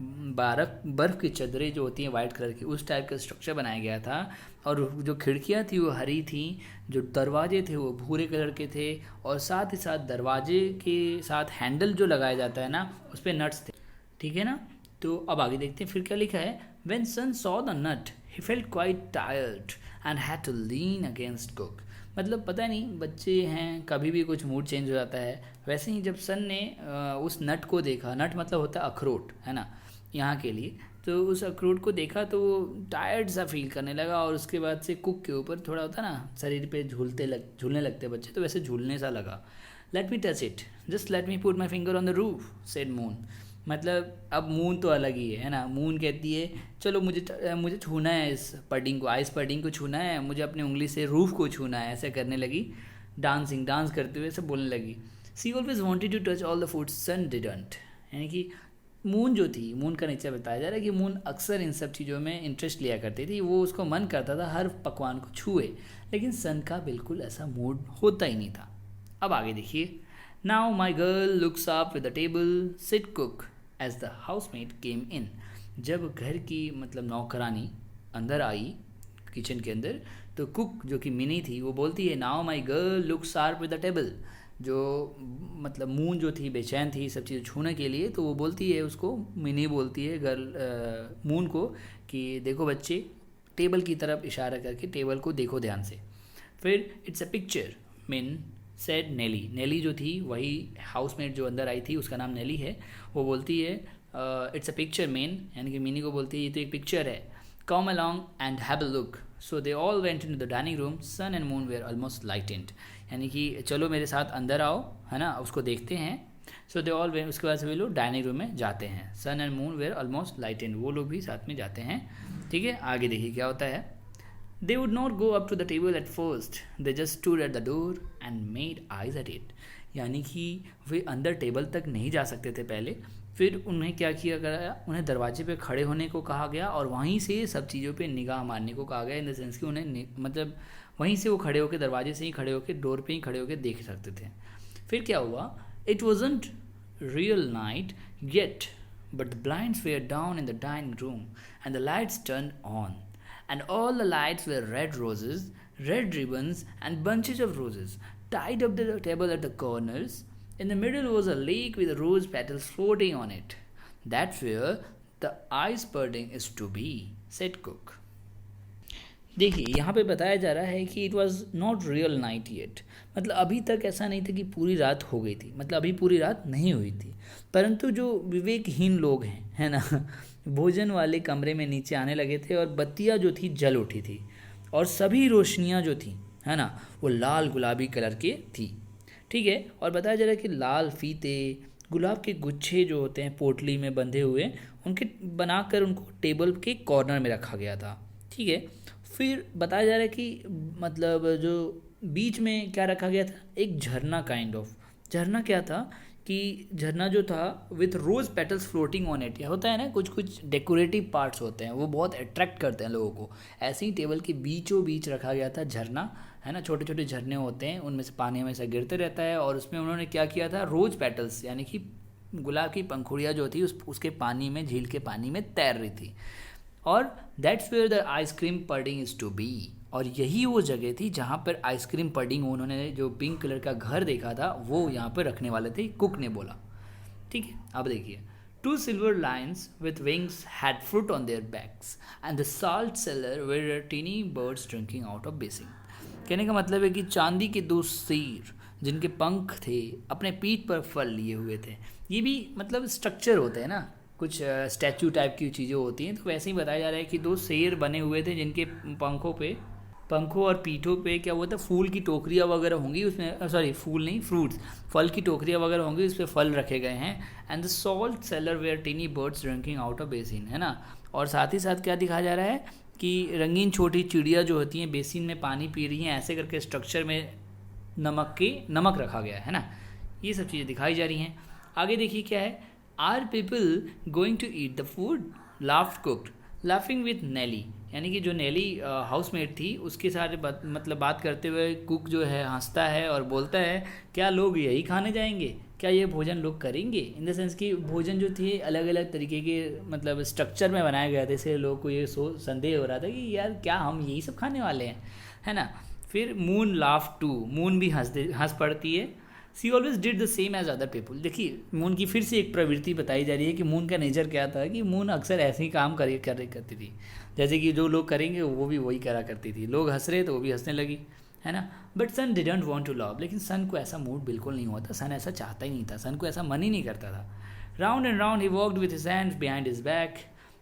बर्फ़ की चादरें जो होती हैं वाइट कलर की, उस टाइप का स्ट्रक्चर बनाया गया था। और जो खिड़कियाँ थी वो हरी थी, जो दरवाजे थे वो भूरे कलर के थे, और साथ ही साथ दरवाजे के साथ हैंडल जो लगाया जाता है ना, उस पर नट्स थे, ठीक है ना। तो अब आगे देखते हैं फिर क्या लिखा है। When son saw the nut, he felt quite tired and had to lean against cook. मतलब पता नहीं, बच्चे हैं, कभी भी कुछ मूड चेंज हो जाता है। वैसे ही जब सन ने उस नट को देखा, नट मतलब होता है अखरोट, है ना, यहाँ के लिए। तो उस अखरोट को देखा तो वो टायर्ड सा फील करने लगा, और उसके बाद से कुक के ऊपर थोड़ा होता है ना, शरीर पे झूलने लगते बच्चे, तो वैसे झूलने सा लगा। Let me touch it, just let me put my finger on the roof said moon. मतलब अब मून तो अलग ही है ना। मून कहती है चलो मुझे छूना है इस पडिंग को, आइस पडिंग को छूना है, मुझे अपनी उंगली से रूफ को छूना है, ऐसे करने लगी। डांस करते हुए सब बोलने लगी। She always wanted to touch all the food Sun didn't. यानी कि मून जो थी, मून का नेचर बताया जा रहा है कि मून अक्सर इन सब चीज़ों में इंटरेस्ट लिया करती थी। वो उसको मन करता था हर पकवान को छुए, लेकिन सन का बिल्कुल ऐसा मूड होता ही नहीं था। अब आगे देखिए। Now my girl looks up with the table sit cook as the housemate came in. जब घर की मतलब नौकरानी अंदर आई किचन के अंदर, तो कुक जो कि मिनी थी वो बोलती है, now my girl look sharp with the table. जो मतलब मून जो थी बेचैन थी सब चीज़ें छूने के लिए, तो वो बोलती है उसको, मिनी बोलती है गर्ल मून को कि देखो बच्चे, टेबल की तरफ इशारा करके टेबल को देखो ध्यान से। फिर इट्स अ पिक्चर मिन सेड नेली। नेली जो थी वही हाउसमेट जो अंदर आई थी, उसका नाम नेली है। वो बोलती है इट्स अ पिक्चर मेन, यानी कि मिनी को बोलती है ये तो एक पिक्चर है। Come along and have a look. So they all went in the dining room. Sun and Moon were almost lightened. यानी कि चलो मेरे साथ अंदर आओ, है ना, उसको देखते हैं। सो दे ऑल, उसके बाद से वे लोग डाइनिंग रूम में जाते हैं. Sun and Moon were almost lightened, वो लोग भी साथ में जाते हैं. ठीक है, आगे देखिए क्या होता है. They would not go up to the table at first, they just stood at the door and made eyes at it. यानी कि वे अंदर टेबल तक नहीं जा सकते थे पहले. फिर उन्हें क्या किया गया, उन्हें दरवाजे पे खड़े होने को कहा गया और वहीं से सब चीज़ों पे निगाह मारने को कहा गया. इन द सेंस कि उन्हें मतलब वहीं से वो खड़े होकर, दरवाजे से ही खड़े होकर, डोर पे ही खड़े होकर देख सकते थे. फिर क्या हुआ, it wasn't real night yet but the blinds were down in the dining room and the lights turn on and all the lights were red roses, red ribbons, and bunches of roses tied up the table at the corners. In the middle was a lake with rose petals floating on it. That's where the ice pudding is to be, said cook. देखिए यहाँ पे बताया जा रहा है कि it was not real night yet, मतलब अभी तक ऐसा नहीं था कि पूरी रात हो गई थी, मतलब अभी पूरी रात नहीं हुई थी. परंतु जो विवेकहीन लोग हैं, है ना, भोजन वाले कमरे में नीचे आने लगे थे और बत्तियाँ जो थी जल उठी थी और सभी रोशनियाँ जो थी, है ना, वो लाल गुलाबी कलर की थी. ठीक है, और बताया जा रहा है कि लाल फीते, गुलाब के गुच्छे जो होते हैं पोटली में बंधे हुए, उनके बनाकर उनको टेबल के कॉर्नर में रखा गया था. ठीक है, फिर बताया जा रहा है कि मतलब जो बीच में क्या रखा गया था, एक झरना काइंड ऑफ. झरना क्या था कि झरना जो था with rose petals floating on it, होता है ना, कुछ कुछ डेकोरेटिव पार्ट्स होते हैं, वो बहुत अट्रैक्ट करते हैं लोगों को. ऐसे ही टेबल के बीचों बीच रखा गया था झरना, है ना, छोटे छोटे झरने होते हैं, उनमें से पानी हमेशा गिरते रहता है. और उसमें उन्होंने क्या किया था, रोज़ पेटल्स यानी कि गुलाब की पंखुड़ियाँ जो थी उसके पानी में, झील के पानी में तैर रही थी. और that's where the ice cream pudding is to be, और यही वो जगह थी जहाँ पर आइसक्रीम पडिंग, उन्होंने जो पिंक कलर का घर देखा था वो यहाँ पर रखने वाले थे, कुक ने बोला. ठीक है, अब देखिए. 2 silver lions with wings had fruit on their backs and the salt cellar were teeny birds drinking out of basin. कहने का मतलब है कि चांदी के 2 शेर जिनके पंख थे अपने पीठ पर फल लिए हुए थे. ये भी मतलब स्ट्रक्चर होते हैं ना, कुछ स्टैचू टाइप की चीज़ें होती हैं, तो वैसे ही बताया जा रहा है कि 2 शेर बने हुए थे जिनके पंखों और पीठों पे क्या हुआ था, फूल की टोकरियाँ वगैरह होंगी उसमें, सॉरी फूल नहीं, फ्रूट्स, फल की टोकरियाँ वगैरह होंगी, उस पर फल रखे गए हैं. And the salt cellar were tiny birds drinking out of basin, है ना. और साथ ही साथ क्या दिखाया जा रहा है कि रंगीन छोटी चिड़िया जो होती हैं बेसिन में पानी पी रही हैं, ऐसे करके स्ट्रक्चर में नमक रखा गया है ना. ये सब चीज़ें दिखाई जा रही हैं. आगे देखिए क्या है. Are people going to eat the food, laughed cooked, laughing with Nellie, यानी कि जो नेली हाउसमेट थी उसके साथ मतलब बात करते हुए कुक जो है हंसता है और बोलता है, क्या लोग यही खाने जाएंगे, क्या ये भोजन लोग करेंगे. इन द सेंस कि भोजन जो थे अलग अलग तरीके के मतलब स्ट्रक्चर में बनाए गए थे, इसलिए लोग को ये संदेह हो रहा था कि यार क्या हम यही सब खाने वाले हैं, है ना. फिर मून लाफ टू, मून भी हंस पड़ती है. She always did the same as other people. देखिए मून की फिर से एक प्रवृत्ति बताई जा रही है कि मून का नेचर क्या था, कि मून अक्सर ऐसे ही काम करती थी, जैसे कि जो लोग करेंगे वो भी वही करा करती थी. लोग हंस रहे तो वो भी हंसने लगी, है ना. But Sun didn't want to love, लेकिन सन को ऐसा मूड बिल्कुल नहीं हुआ था, सन ऐसा चाहता ही नहीं था, सन को ऐसा मन ही नहीं करता था. Round and round he walked with his hands behind his back,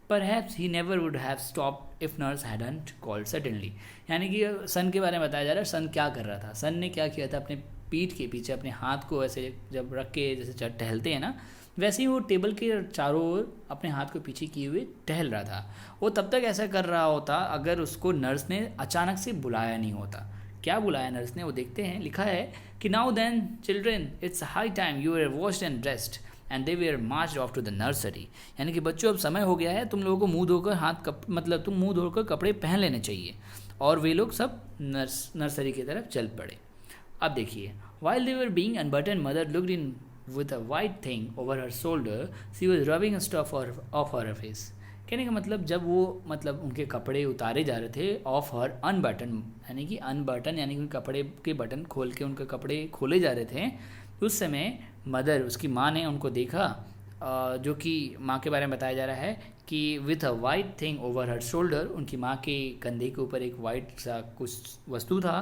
perhaps he never would have stopped if nurse hadn't called suddenly. यानी कि सन के बारे में बताया जा रहा है, सन क्या कर रहा था. सन ने क्या किया था, अपने पीठ के पीछे अपने हाथ को ऐसे जब रख के जैसे टहलते हैं ना, वैसे ही वो टेबल के चारों ओर अपने हाथ को पीछे किए हुए टहल रहा था. वो तब तक ऐसा कर रहा होता अगर उसको नर्स ने अचानक से बुलाया नहीं होता. क्या बुलाया नर्स ने, वो देखते हैं. लिखा है कि now then children it's high time you are washed and dressed and they were marched off to the nursery. यानी कि बच्चों अब समय हो गया है, तुम लोगों को मुंह धोकर मतलब तुम मुंह धोकर कपड़े पहन लेने चाहिए. और वे लोग सब नर्सरी की तरफ चल पड़े. अब देखिए. While they were being unbuttoned, mother looked in with a white thing over her shoulder. She was rubbing a stuff off her face. कहने का मतलब जब वो मतलब उनके कपड़े उतारे जा रहे थे, ऑफ हर अनबटन, यानी कि अनबटन यानी कि कपड़े के बटन खोल के उनके कपड़े खोले जा रहे थे, उस समय मदर, उसकी माँ ने उनको देखा, जो कि माँ के बारे में बताया जा रहा है कि with a white thing over her shoulder, उनकी माँ के कंधे के ऊपर एक वाइट सा कुछ वस्तु था.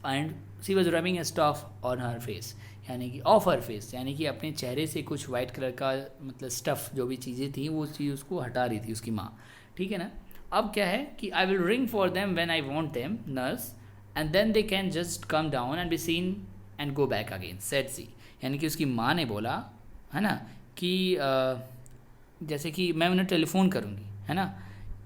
And she was rubbing a stuff on her face, यानी कि ऑफ हर फेस, यानी कि अपने चेहरे से कुछ वाइट कलर का मतलब स्टफ़ जो भी चीज़ें थी वो चीज़ उसको हटा रही थी उसकी माँ. ठीक है ना. अब क्या है कि I will ring for them when I want them nurse and then they can just come down and be seen and go back again, said she. यानी कि उसकी माँ ने बोला है ना, कि जैसे कि मैं उन्हें टेलीफोन करूँगी, है ना,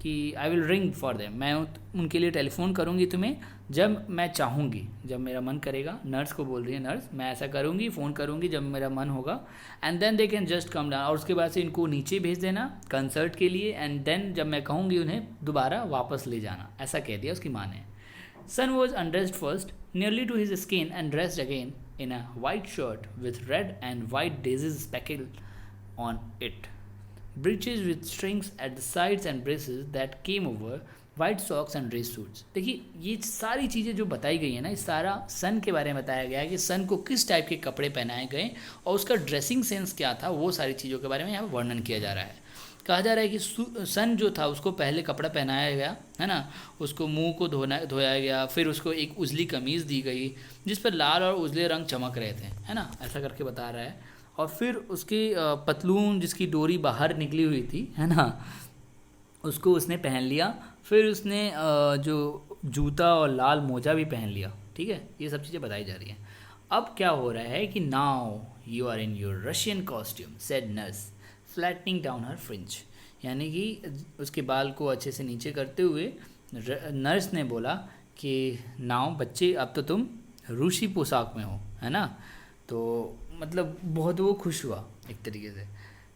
कि I will ring for them, मैं उनके लिए टेलीफोन करूँगी तुम्हें जब मैं चाहूँगी, जब मेरा मन करेगा। नर्स को बोल रही है, नर्स मैं ऐसा करूँगी, फ़ोन करूँगी जब मेरा मन होगा। And then they can just come down, और उसके बाद से इनको नीचे भेज देना कंसर्ट के लिए। एंड देन जब मैं कहूँगी उन्हें दोबारा वापस ले जाना, ऐसा कह दिया उसकी माँ ने। Sun was undressed first nearly to his skin and dressed again in a white shirt with red and white daisies speckled on it, breeches with strings at the sides and braces that came over, white socks and dress suits। देखिए ये सारी चीज़ें जो बताई गई है ना, इस सारा सन के बारे में बताया गया है कि सन को किस टाइप के कपड़े पहनाए गए और उसका ड्रेसिंग सेंस क्या था, वो सारी चीज़ों के बारे में यहाँ पर वर्णन किया जा रहा है। कहा जा रहा है कि सन जो था उसको पहले कपड़ा पहनाया गया, है ना, उसको मुंह को धोया गया, फिर उसको एक उजली कमीज़ दी गई जिस पर लाल और उजले रंग चमक रहे थे, है ना, ऐसा करके बता रहा है। और फिर उसकी पतलून जिसकी डोरी बाहर निकली हुई थी, है ना, उसको उसने पहन लिया। फिर उसने जो जूता और लाल मोजा भी पहन लिया। ठीक है, ये सब चीज़ें बताई जा रही हैं। अब क्या हो रहा है कि now you are in your Russian costume said nurse flattening down her fringe, यानी कि उसके बाल को अच्छे से नीचे करते हुए नर्स ने बोला कि नाउ बच्चे अब तो तुम रूसी पोशाक में हो, है ना। तो मतलब बहुत वो खुश हुआ एक तरीके से।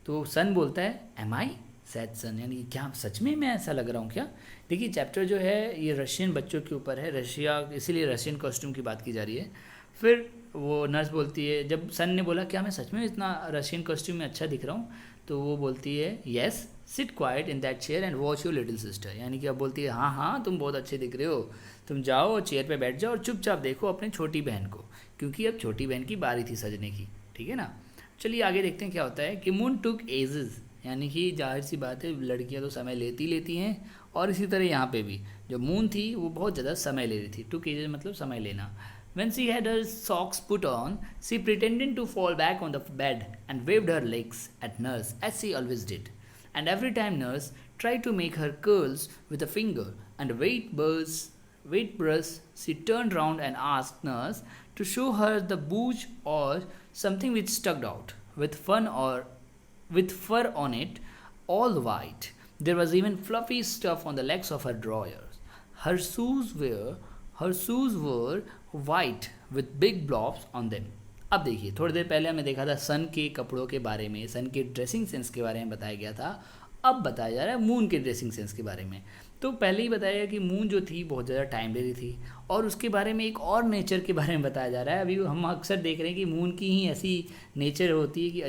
तो सन बोलता है एम आई सैड सन, यानी कि क्या सच में मैं ऐसा लग रहा हूँ क्या। देखिए चैप्टर जो है ये रशियन बच्चों के ऊपर है, रशिया, इसीलिए रशियन कॉस्ट्यूम की बात की जा रही है। फिर वो नर्स बोलती है, जब सन ने बोला क्या मैं सच में इतना रशियन कॉस्ट्यूम में अच्छा दिख रहा हूँ, तो वो बोलती है yes sit quiet in that chair and watch your little sister, यानी कि अब बोलती है हाँ हाँ तुम बहुत अच्छे दिख रहे हो, तुम जाओ चेयर पे बैठ जाओ और चुपचाप देखो अपनी छोटी बहन को, क्योंकि अब छोटी बहन की बारी थी सजने की। ठीक है ना, चलिए आगे देखते हैं क्या होता है कि मून टुक एजेस, यानी कि जाहिर सी बात है लड़कियां तो समय लेती हैं, और इसी तरह यहाँ पे भी जो मून थी वो बहुत ज़्यादा समय ले रही थी। टुक एजेस मतलब समय लेना। When she had her socks put on, she pretended to fall back on the bed and waved her legs at Nurse as she always did. And every time Nurse tried to make her curls with a finger and a weight brush, she turned round and asked Nurse to show her the booch or something which stuck out with fur on it, all white. There was even fluffy stuff on the legs of her drawers. Her shoes were white with big blobs on them. अब देखिए थोड़ी देर पहले हमने देखा था सन के कपड़ों के बारे में, सन के ड्रेसिंग सेंस के बारे में बताया गया था। अब बताया जा रहा है मून के ड्रेसिंग सेंस के बारे में। तो पहले ही बताया गया कि मून जो थी बहुत ज़्यादा टाइम ले रही थी, और उसके बारे में एक और नेचर के बारे में बताया जा रहा है। अभी हम अक्सर देख रहे हैं कि मून की ही ऐसी नेचर होती है कि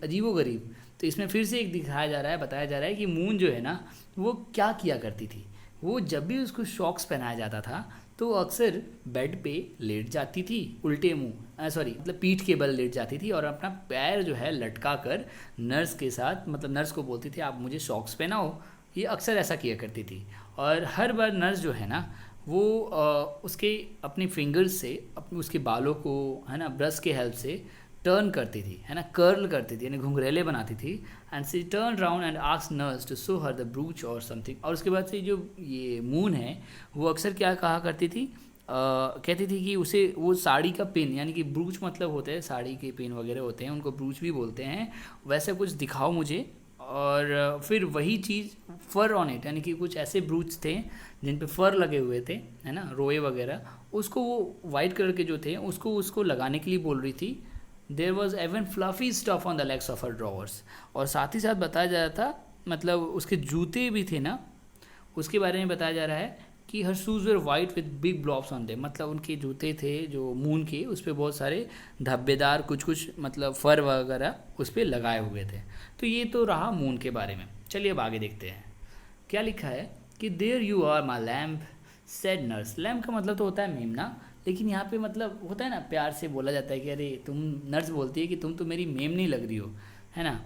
अजीबो गरीब। तो इसमें फिर से एक दिखाया जा रहा है, बताया जा रहा है कि मून जो है ना वो क्या किया करती थी। वो जब भी उसको शॉक्स पहनाया जाता था तो अक्सर बेड पे लेट जाती थी, उल्टे मुंह मतलब पीठ के बल लेट जाती थी, और अपना पैर जो है लटका कर नर्स के साथ, मतलब नर्स को बोलती थी आप मुझे सॉक्स पहनाओ। ये अक्सर ऐसा किया करती थी, और हर बार नर्स जो है ना वो उसके अपनी फिंगर्स से उसके बालों को, है ना, ब्रश के हेल्प से टर्न करती थी, है ना, कर्ल करती थी, यानी घुंघरेले बनाती थी। And she turn round and ask nurse to show her the brooch और समथिंग। और उसके बाद से जो ये मून है वो अक्सर क्या कहा करती थी, कहती थी कि उसे वो साड़ी का पिन, यानी कि ब्रूच मतलब होते हैं साड़ी के पिन वगैरह होते हैं, उनको ब्रूच भी बोलते हैं, वैसे कुछ दिखाओ मुझे। और फिर वही चीज़ फर ऑन इट, यानी कि कुछ ऐसे ब्रूच थे जिन पे फर लगे हुए थे, है ना, रोए वगैरह, उसको वो वाइट कलर के जो थे उसको लगाने के लिए बोल रही थी। There was even fluffy stuff on the legs of her drawers, और साथ ही साथ बताया जा रहा था, मतलब उसके जूते भी थे ना, उसके बारे में बताया जा रहा है कि हर shoes were white with big blobs on them, मतलब उनके जूते थे जो मून के, उस पर बहुत सारे धब्बेदार कुछ मतलब फर वगैरह उस पर लगाए हुए थे। तो ये तो रहा मून के बारे में। चलिए अब आगे देखते हैं क्या लिखा है कि there you are my lamp said nurse. Lamp का मतलब तो होता है मेमना, लेकिन यहाँ पे मतलब होता है ना, प्यार से बोला जाता है कि अरे तुम, नर्स बोलती है कि तुम तो मेरी मेम नहीं लग रही हो, है ना।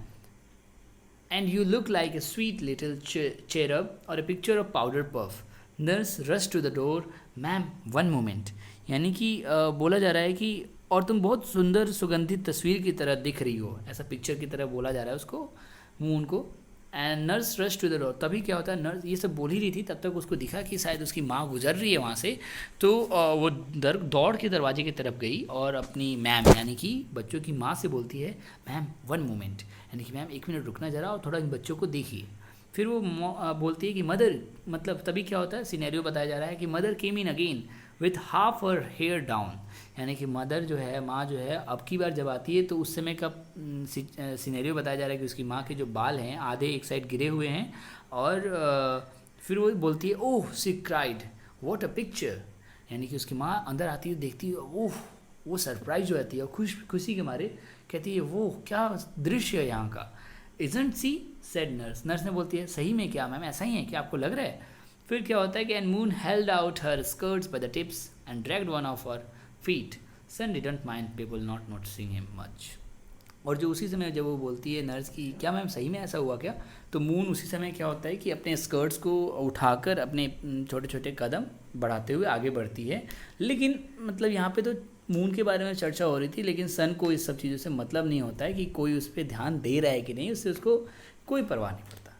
And you look like a sweet little cherub or a picture of powder puff. Nurse rush to the door, ma'am one moment, यानी कि बोला जा रहा है कि और तुम बहुत सुंदर सुगंधित तस्वीर की तरह दिख रही हो, ऐसा पिक्चर की तरह बोला जा रहा है उसको, मून को। And nurse rush to the door. तभी क्या होता है, नर्स ये सब बोल ही रही थी, तब तक उसको दिखा कि शायद उसकी माँ गुजर रही है वहाँ से। तो वो दौड़ के दरवाजे की तरफ गई और अपनी मैम यानी कि बच्चों की माँ से बोलती है, मैम 1 मोमेंट, यानी कि मैम 1 मिनट रुकना जरा और थोड़ा इन बच्चों को देखिए। फिर वो बोलती है कि मदर, मतलब तभी क्या होता है, सिनेरियो बताया जा रहा है कि mother came in again with half her hair down, यानी कि मदर जो है, माँ जो है, अब की बार जब आती है तो उस समय का सिनेरियो बताया जा रहा है कि उसकी माँ के जो बाल हैं आधे एक साइड गिरे हुए हैं। और फिर वो बोलती है, ओह सी क्राइड व्हाट अ पिक्चर, यानी कि उसकी माँ अंदर आती है, देखती है, ओह, वो सरप्राइज हो जाती है और खुशी के मारे कहती है, वो क्या दृश्य है यहाँ का। Isn't she said nurse, nurse ने बोलती है, सही में क्या मैम, ऐसा ही है क्या, आपको लग रहा है। फिर क्या होता है कि and Moon held out her skirts by the tips and dragged one of her feet, Sun didn't mind people not noticing him much. और जो उसी समय जब वो बोलती है नर्स की, क्या मैम सही में ऐसा हुआ क्या, तो मून उसी समय क्या होता है कि अपने स्कर्ट्स को उठाकर अपने छोटे छोटे कदम बढ़ाते हुए आगे बढ़ती है। लेकिन मतलब यहाँ पे तो मून के बारे में चर्चा हो रही थी, लेकिन सन को इस सब चीज़ों से मतलब नहीं होता है कि कोई उस पर ध्यान दे रहा है कि नहीं, उससे उसको कोई परवाह नहीं पड़ता।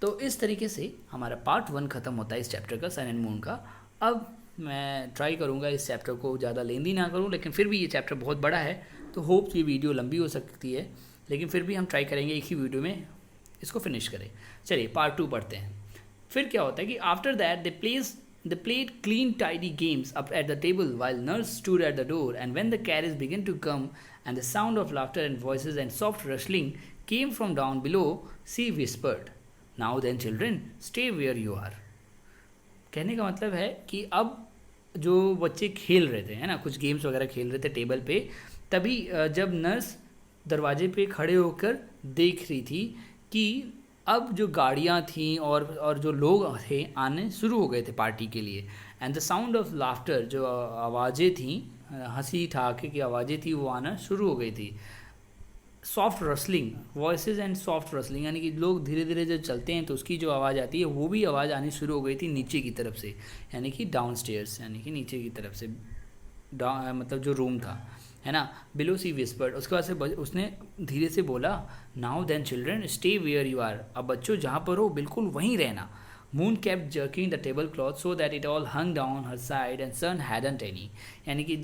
तो इस तरीके से हमारा पार्ट 1 ख़त्म होता है इस चैप्टर का, सन एंड मून का। अब मैं ट्राई करूँगा इस चैप्टर को ज़्यादा लेंदी ना करूँ, लेकिन फिर भी ये चैप्टर बहुत बड़ा है तो होप ये वीडियो लंबी हो सकती है, लेकिन फिर भी हम ट्राई करेंगे एक ही वीडियो में इसको फिनिश करें। चलिए पार्ट 2 पढ़ते हैं। फिर क्या होता है कि after that they played clean tidy games up at the table while nurse stood at the door, and when the carriage began to come and the sound of laughter and voices and soft rustling came from down below, she whispered, now then children, stay where you are। कहने का मतलब है कि अब जो बच्चे खेल रहे थे, है ना, कुछ गेम्स वगैरह खेल रहे थे टेबल पे, तभी जब नर्स दरवाजे पे खड़े होकर देख रही थी कि अब जो गाड़ियाँ थीं और जो लोग थे आने शुरू हो गए थे पार्टी के लिए, and the sound of laughter, जो आवाज़ें थीं, हंसी ठहाके की आवाज़ें थी, वो आना शुरू हो गई थी। Soft rustling, voices and soft rustling, यानी कि लोग धीरे धीरे जब चलते हैं तो उसकी जो आवाज़ आती है वो भी आवाज़ आनी शुरू हो गई थी नीचे की तरफ से, यानी कि डाउन स्टेयर्स, यानी कि नीचे की तरफ से, मतलब जो रूम था, है ना, बिलो सी विस्पर्ड। उसके बाद से उसने धीरे से बोला, now then children stay where you are, अब बच्चों जहाँ पर हो बिल्कुल वहीं रहना। Moon kept jerking the tablecloth so that it all hung down her side and sun hadn't any, यानी कि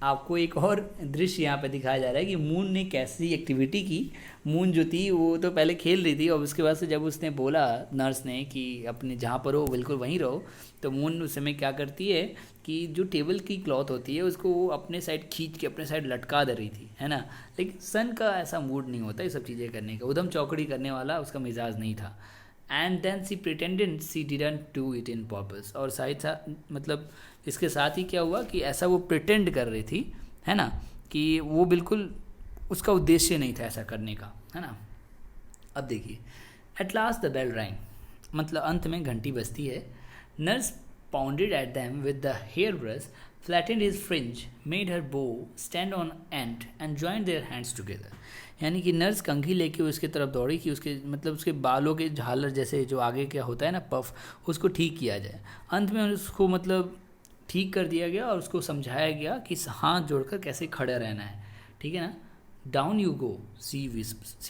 आपको एक और दृश्य यहाँ पे दिखाया जा रहा है कि मून ने कैसी एक्टिविटी की। मून जो थी वो तो पहले खेल रही थी और उसके बाद से जब उसने बोला नर्स ने कि अपने जहाँ पर हो बिल्कुल वहीं रहो, तो मून उस समय क्या करती है कि जो टेबल की क्लॉथ होती है उसको वो अपने साइड खींच के अपने साइड लटका दे रही थी, है ना। लेकिन सन का ऐसा मूड नहीं होता ये सब चीज़ें करने का, उधम चौकड़ी करने वाला उसका मिजाज नहीं था। And then she pretended she didn't do it in purpose, और साथ मतलब इसके साथ ही क्या हुआ कि ऐसा वो प्रिटेंड कर रही थी, है ना, कि वो बिल्कुल उसका उद्देश्य नहीं था ऐसा करने का, है ना। अब देखिए, at last the bell rang, मतलब अंत में घंटी बजती है। Nurse pounded at them with the hairbrush, flattened his fringe, made her bow stand on end and joined their hands together, यानी कि नर्स कंघी लेके उसके तरफ दौड़ी कि उसके मतलब उसके बालों के झालर जैसे जो आगे क्या होता है ना पफ, उसको ठीक किया जाए। अंत में उसको मतलब ठीक कर दिया गया और उसको समझाया गया कि हाथ जोड़कर कैसे खड़े रहना है, ठीक है ना। Down you go she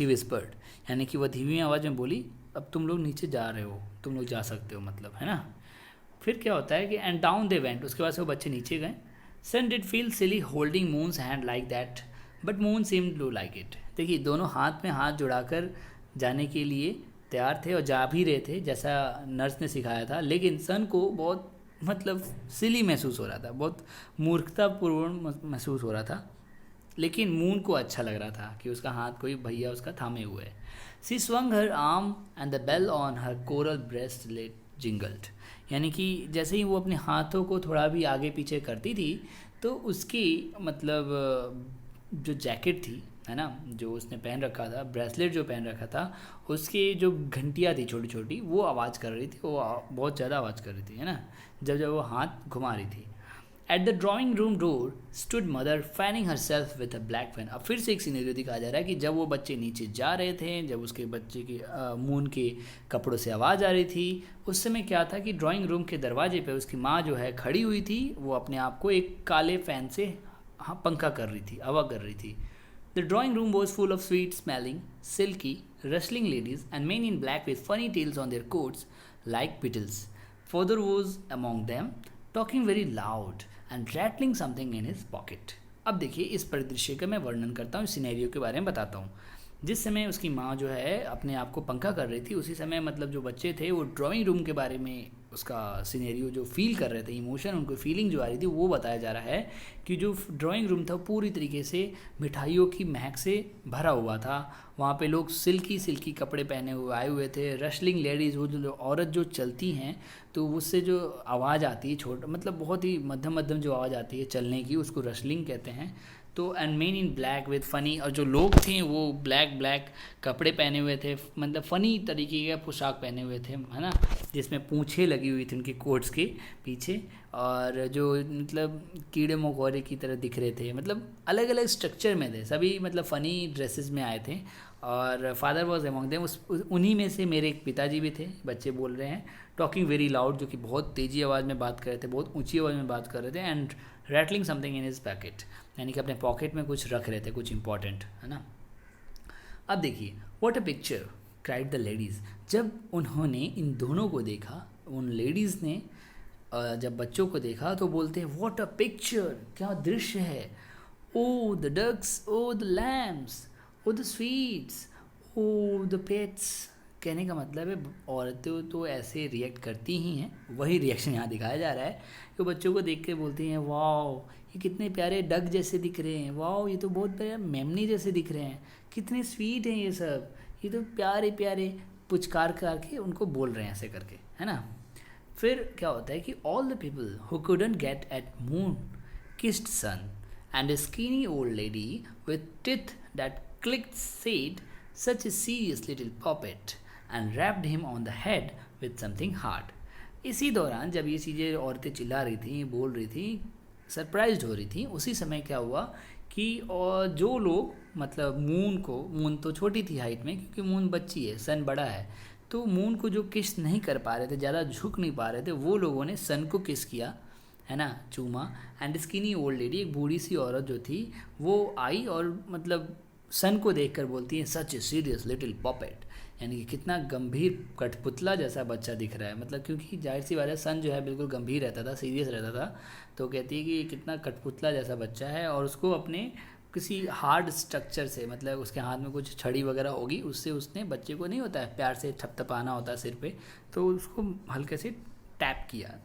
whispered, यानी कि वह धीमी आवाज़ में बोली, अब तुम लोग नीचे जा रहे हो, तुम लोग जा सकते हो, मतलब, है ना। फिर क्या होता है कि एंड डाउन दे वेंट, उसके बाद से वो बच्चे नीचे गए। Sun did feel silly holding Moon's hand like that but Moon seem to like it. देखिए दोनों हाथ में हाथ जुड़ाकर जाने के लिए तैयार थे और जा भी रहे थे जैसा नर्स ने सिखाया था, लेकिन सन को बहुत मतलब सिली महसूस हो रहा था, बहुत मूर्खतापूर्ण महसूस हो रहा था, लेकिन मून को अच्छा लग रहा था कि उसका हाथ कोई भैया उसका थामे हुए है। She swung her arm and the bell on her coral breast let jingled, यानी कि जैसे ही वो अपने हाथों को थोड़ा भी आगे पीछे करती थी तो उसकी मतलब जो जैकेट थी, है ना, जो उसने पहन रखा था, ब्रेसलेट जो पहन रखा था, उसकी जो घंटियाँ थी छोटी छोटी, वो आवाज़ कर रही थी, वो बहुत ज़्यादा आवाज़ कर रही थी, है ना, जब जब वो हाथ घुमा रही थी। At the drawing room door stood mother fanning her self with a black fan. अब फिर से एक सीनरी दिखाया जा रहा है कि जब वो बच्चे नीचे जा रहे थे, जब उसके बच्चे की मून के कपड़ों से आवाज़ आ रही थी, उस समय क्या था कि ड्राइंग रूम के दरवाजे पे उसकी माँ जो है खड़ी हुई थी, वो अपने आप को एक काले फ़ैन से पंखा कर रही थी, हवा कर रही थी। The drawing room was full of sweet smelling silky rustling ladies, and men in black with funny tails on their coats like beetles. Father was among them, talking very loud and rattling something in his pocket. अब देखिए इस परिदृश्य का मैं वर्णन करता हूँ, सिनेरियो के बारे में बताता हूँ। जिस समय उसकी माँ जो है अपने आप को पंखा कर रही थी, उसी समय मतलब जो बच्चे थे वो ड्राइंग रूम के बारे में उसका सिनेरियो जो फील कर रहे थे, इमोशन, उनको फीलिंग जो आ रही थी वो बताया जा रहा है कि जो ड्राइंग रूम था पूरी तरीके से मिठाइयों की महक से भरा हुआ था। वहाँ पे लोग सिल्की सिल्की कपड़े पहने हुए आए हुए थे। रशलिंग लेडीज़, वो जो औरत जो चलती हैं तो उससे जो आवाज़ आती है, छोटा मतलब बहुत ही मध्यम मध्यम जो आवाज़ आती है चलने की, उसको रशलिंग कहते हैं। तो and main in black with funny, और जो लोग थे वो ब्लैक कपड़े पहने हुए थे, मतलब फ़नी तरीके का पोशाक पहने हुए थे, है ना, जिसमें पूँछें लगी हुई थी उनके कोट्स के पीछे, और जो मतलब कीड़े मकोड़े की तरह दिख रहे थे, मतलब अलग अलग स्ट्रक्चर में थे सभी, मतलब फ़नी ड्रेसेस में आए थे। और फादर वॉज एमॉन्ग देम, उन्हीं में से मेरे एक पिताजी भी थे, बच्चे बोल रहे हैं, टॉकिंग वेरी लाउड, जो कि बहुत तेज़ी आवाज़ में बात कर रहे थे, बहुत ऊंची आवाज़ में बात कर रहे थे, and rattling something in his packet, यानी कि अपने पॉकेट में कुछ रख रहे थे, कुछ इंपॉर्टेंट, है ना। अब देखिए, what a picture, cried the ladies. जब उन्होंने इन दोनों को देखा, उन लेडीज़ ने जब बच्चों को देखा तो बोलते हैं व्हाट अ पिक्चर, क्या दृश्य है। Oh the ducks, oh the lambs, oh the sweets, oh the pets. कहने का मतलब है औरतें तो ऐसे रिएक्ट करती ही हैं, वही रिएक्शन यहाँ दिखाया जा रहा है कि बच्चों को देख के बोलती हैं वाओ ये कितने प्यारे डक जैसे दिख रहे हैं, वाओ ये तो बहुत प्यारे मेमनी जैसे दिख रहे हैं, कितने स्वीट हैं ये सब, ये तो प्यारे प्यारे, पुचकार करके उनको बोल रहे हैं ऐसे करके, है ना। फिर क्या होता है कि all the people who couldn't get at Moon kissed Sun, and a skinny old lady with teeth that clicked said, such a serious little puppet, and rapped him on the head with something hard. इसी दौरान जब ये चीज़ें औरतें चिल्ला रही थी, बोल रही थी, सरप्राइज्ड हो रही थी, उसी समय क्या हुआ कि और जो लोग मतलब मून तो छोटी थी हाइट में, क्योंकि मून बच्ची है, सन बड़ा है, तो मून को जो किस नहीं कर पा रहे थे, ज़्यादा झुक नहीं पा रहे थे, वो लोगों ने सन को किस किया, है ना, चूमा। एंड स्किनी ओल्ड लेडी, एक बूढ़ी सी औरत जो थी वो आई और मतलब सन को देखकर बोलती है सच ए सीरियस लिटिल पॉपेट, यानी कि कितना गंभीर कठपुतला जैसा बच्चा दिख रहा है, मतलब क्योंकि जाहिर सी बात है सन जो है बिल्कुल गंभीर रहता था, सीरियस रहता था, तो कहती है कि ये कितना कठपुतला जैसा बच्चा है, और उसको अपने किसी हार्ड स्ट्रक्चर से, मतलब उसके हाथ में कुछ छड़ी वगैरह होगी, उससे उसने बच्चे को, नहीं होता है प्यार से थपथपाना होता है सिर पे, तो उसको हल्के से टैप किया,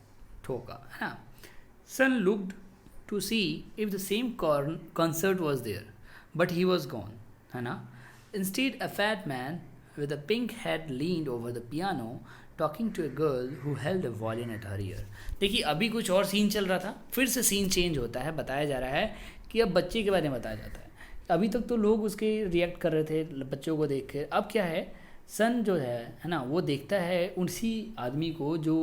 ठोका, है ना। Son looked to see if the same concert was there, but he was gone, है ना। Instead, a fat man with a pink head leaned over the piano, talking to a girl who held a violin at her ear. देखिए अभी कुछ और सीन चल रहा था, फिर से सीन चेंज होता है, बताया जा रहा है कि अब बच्चे के बारे में बताया जाता है। अभी तक तो लोग उसके रिएक्ट कर रहे थे बच्चों को देख के, अब क्या है, सन जो है ना, वो देखता है उसी आदमी को जो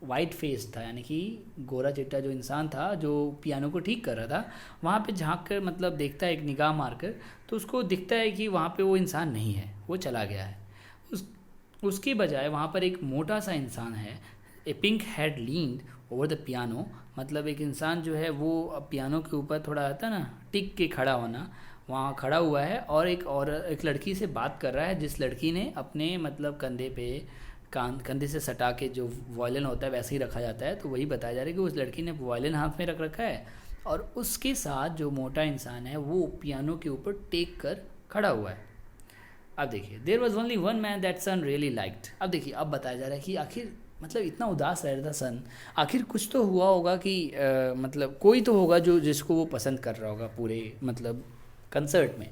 वाइट फेस था, यानी कि गोरा चिट्टा जो इंसान था जो पियानो को ठीक कर रहा था, वहाँ पे झांक कर मतलब देखता है एक निगाह मारकर, तो उसको दिखता है कि वहाँ पे वो इंसान नहीं है, वो चला गया है। उसके बजाय वहाँ पर एक मोटा सा इंसान है, a pink head leaned over the piano, मतलब एक इंसान जो है वो पियानो के ऊपर थोड़ा आता है ना टिक के खड़ा होना, वहाँ खड़ा हुआ है और एक लड़की से बात कर रहा है, जिस लड़की ने अपने मतलब कंधे पे कंधे से सटा के जो वायलिन होता है वैसे ही रखा जाता है, तो वही बताया जा रहा है कि उस लड़की ने वायलिन हाथ में रख रखा है और उसके साथ जो मोटा इंसान है वो पियानो के ऊपर टेक कर खड़ा हुआ है। अब देखिए, there was only one man that Sun really liked. अब देखिए, अब बताया जा रहा है कि आखिर मतलब इतना उदास रह रहा था सन, आखिर कुछ तो हुआ होगा कि मतलब कोई तो होगा जो जिसको वो पसंद कर रहा होगा पूरे मतलब कंसर्ट में।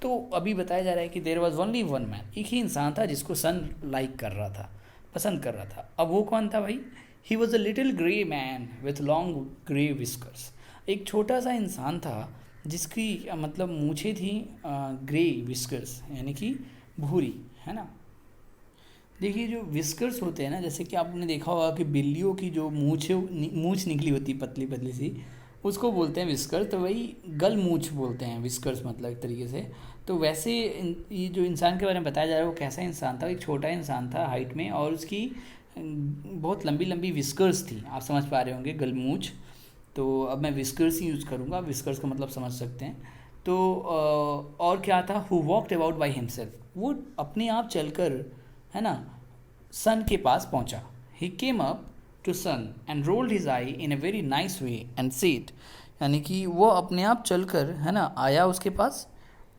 तो अभी बताया जा रहा है कि there was only one man, एक ही इंसान था जिसको सन लाइक कर रहा था, पसंद कर रहा था। अब वो कौन था भाई? He was a little grey man with long grey whiskers. एक छोटा सा इंसान था जिसकी मतलब मूछें थी ग्रे विस्कर्स, यानी कि भूरी, है ना। देखिए जो विस्कर्स होते हैं ना, जैसे कि आपने देखा होगा कि बिल्लियों की जो मूछ निकली होती है पतली पतली सी, उसको बोलते हैं विस्कर्स, तो वही गल मूछ बोलते हैं विस्कर्स, मतलब एक तरीके से। तो वैसे ये जो इंसान के बारे में बताया जा रहा है वो कैसा इंसान था? एक छोटा इंसान था हाइट में और उसकी बहुत लंबी लंबी विस्कर्स थी, आप समझ पा रहे होंगे, गल मूछ। तो अब मैं विस्कर्स ही यूज़ करूँगा, विस्कर्स का मतलब समझ सकते हैं। तो और क्या था? Who walked about by himself, वो अपने आप चलकर, है ना, सन के पास पहुंचा. He came up to Sun and rolled his eye in a very nice way and said, यानी कि वो अपने आप चलकर, है ना, आया उसके पास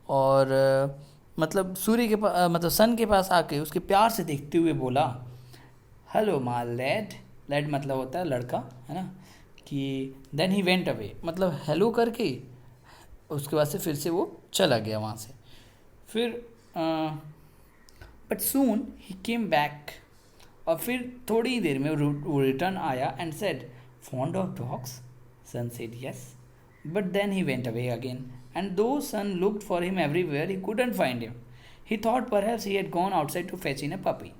और मतलब सूर्य के पास, मतलब सन के पास आके उसके प्यार से देखते हुए बोला, हेलो माय लैड. लैड मतलब होता है लड़का, है ना. कि देन ही वेंट अवे, मतलब हेलो करके उसके बाद से फिर से वो चला गया वहाँ से. फिर but soon he came back, और फिर थोड़ी ही देर में वो रिटर्न आया and said, fond of dogs. Sun said yes, but then he went away again, and though Sun looked for him everywhere he couldn't find him. He thought perhaps he had gone outside to fetch in a puppy.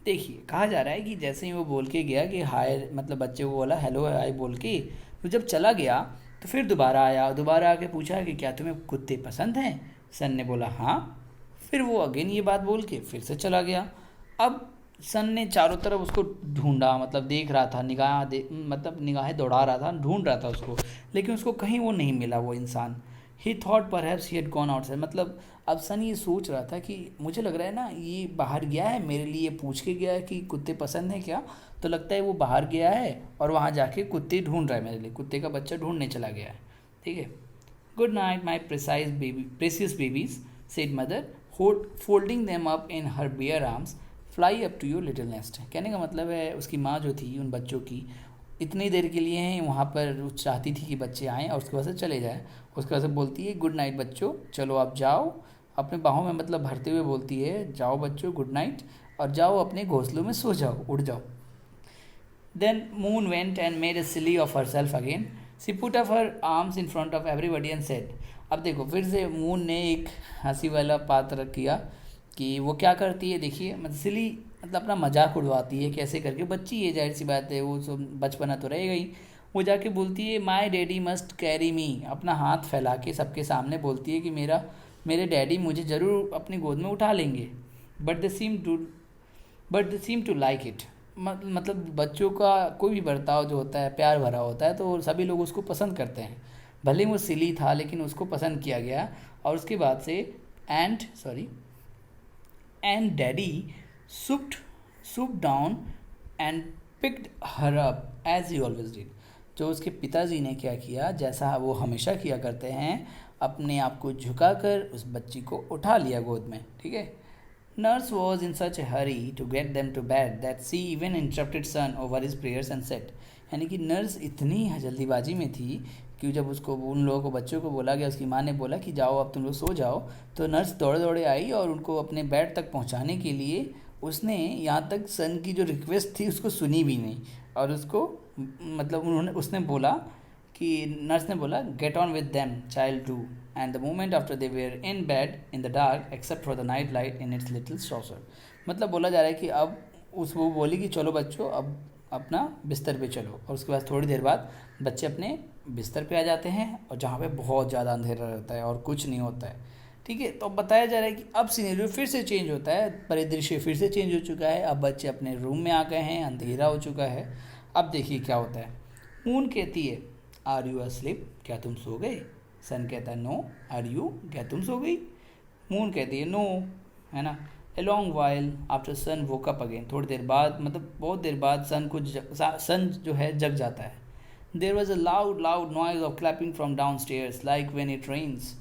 देखिए, कहा जा रहा है कि जैसे ही वो बोल के गया कि हाय, मतलब बच्चे को बोला हेलो हाय बोल के, तो जब चला गया तो फिर दोबारा आया, दोबारा आके पूछा कि क्या तुम्हें कुत्ते पसंद हैं. सन ने बोला हाँ. फिर वो अगेन ये बात बोल के फिर से चला गया. अब सन ने चारों तरफ उसको ढूंढा, मतलब देख रहा था, मतलब निगाहें दौड़ा रहा था, ढूंढ रहा था उसको, लेकिन उसको कहीं वो नहीं मिला वो इंसान. ही thought perhaps he had gone outside, मतलब अब सन ये सोच रहा था कि मुझे लग रहा है ना ये बाहर गया है, मेरे लिए पूछ के गया है कि कुत्ते पसंद हैं क्या, तो लगता है वो बाहर गया है और वहाँ जाके कुत्ते ढूंढ रहा है मेरे लिए, कुत्ते का बच्चा ढूंढने चला गया है. ठीक है. Good night my precious babies, said mother, folding them up in her bare arms, fly up to your little nest. कहने का मतलब है उसकी माँ जो थी उन बच्चों की इतनी देर के लिए हैं वहाँ पर चाहती थी कि बच्चे आएँ और उसके बाद से चले जाए. उसके बाद से बोलती है गुड नाइट बच्चों, चलो आप जाओ, अपने बाहों में मतलब भरते हुए बोलती है जाओ बच्चों गुड नाइट, और जाओ अपने घोंसलों में सो जाओ, उड़ जाओ. Then Moon went and made a silly of herself again. She put up her arms in front of everybody and said. अब देखो फिर से मून ने एक हंसी वाला पात्र किया कि वो क्या करती है, देखिए, मतलब सिली मतलब अपना मजाक उड़वाती है कैसे करके, बच्ची है जाहिर सी बात है, वो सब बचपना तो रहेगा ही. वो जाके बोलती है माई डैडी मस्ट कैरी मी, अपना हाथ फैला के सबके सामने बोलती है कि मेरे डैडी मुझे ज़रूर अपनी गोद में उठा लेंगे. But they seem to like it. मतलब बच्चों का कोई भी बर्ताव जो होता है प्यार भरा होता है तो सभी लोग उसको पसंद करते हैं. भले वो सिली था लेकिन उसको पसंद किया गया. और उसके बाद से and daddy swooped down and picked her up as he always did. जो उसके पिताजी ने क्या किया, जैसा वो हमेशा किया करते हैं, अपने आप को झुकाकर उस बच्ची को उठा लिया गोद में. ठीक है. Nurse was in such a hurry to get them to bed that she even interrupted Sun over his prayers and said. यानी कि नर्स इतनी जल्दीबाजी में थी कि जब उसको उन लोगों को बच्चों को बोला गया, उसकी माँ ने बोला कि जाओ अब तुम लोग सो जाओ, तो नर्स दौड़े दौड़े आई और उनको अपने बेड तक पहुँचाने के लिए उसने यहाँ तक सन की जो रिक्वेस्ट थी उसको सुनी भी नहीं, और उसको मतलब उसने बोला कि नर्स ने बोला get on with them child do. And the moment after they were in bed in the dark except for the night light in its little saucer. मतलब बोला जा रहा है कि अब वो बोली कि चलो बच्चों अब अपना बिस्तर पे चलो, और उसके बाद थोड़ी देर बाद बच्चे अपने बिस्तर पे आ जाते हैं और जहाँ पे बहुत ज़्यादा अंधेरा रहता है और कुछ नहीं होता है. ठीक है. तो अब बताया जा रहा है कि अब सीनेरियो फिर से चेंज होता है, परिदृश्य फिर से चेंज हो चुका है, अब बच्चे अपने रूम में आ गए हैं, अंधेरा हो चुका है. अब देखिए क्या होता है. मून कहती है आर यू अस्लीप, क्या तुम सो गए. सन कहता है नो. आर यू, क्या तुम सो गई. मून कहती है नो, है ना. A long while after Sun woke up again, थोड़ी देर बाद, मतलब बहुत देर बाद सन जो है जग जाता है. There was a loud noise of clapping from downstairs like when it rains.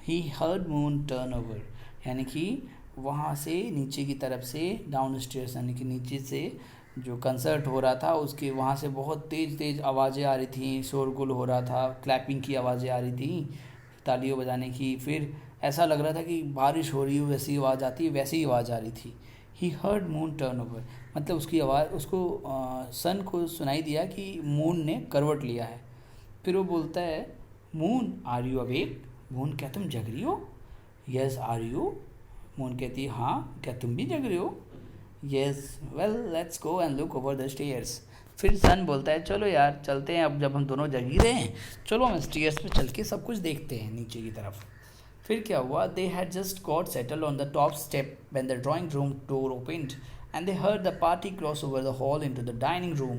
He heard Moon turn over. यानी कि वहाँ से नीचे की तरफ से डाउन स्टेयर्स, यानी कि नीचे से जो कंसर्ट हो रहा था उसके वहाँ से बहुत तेज़ आवाज़ें आ रही थी, शोरगुल हो रहा था, क्लैपिंग की आवाज़ें आ रही थी, तालियों बजाने की. फिर ऐसा लग रहा था कि बारिश हो रही हो, वैसी आवाज़ आती है, वैसी आवाज़ आ रही थी. ही हर्ड मून टर्न ओवर, मतलब उसकी आवाज़ उसको सन को सुनाई दिया कि मून ने करवट लिया है. फिर वो बोलता है Moon are you awake. Moon क्या तुम जग रही हो. Yes are you. मून कहती है हाँ, क्या तुम भी जग रहे हो. Yes well let's go and look over the stairs. फिर सन बोलता है चलो यार चलते हैं, अब जब हम दोनों जग ही रहे हैं चलो हम स्टेयर्स पे चल के सब कुछ देखते हैं नीचे की तरफ. फिर क्या हुआ, they had just got settled on the top step when the drawing room door opened and they heard the party cross over the hall into the dining room.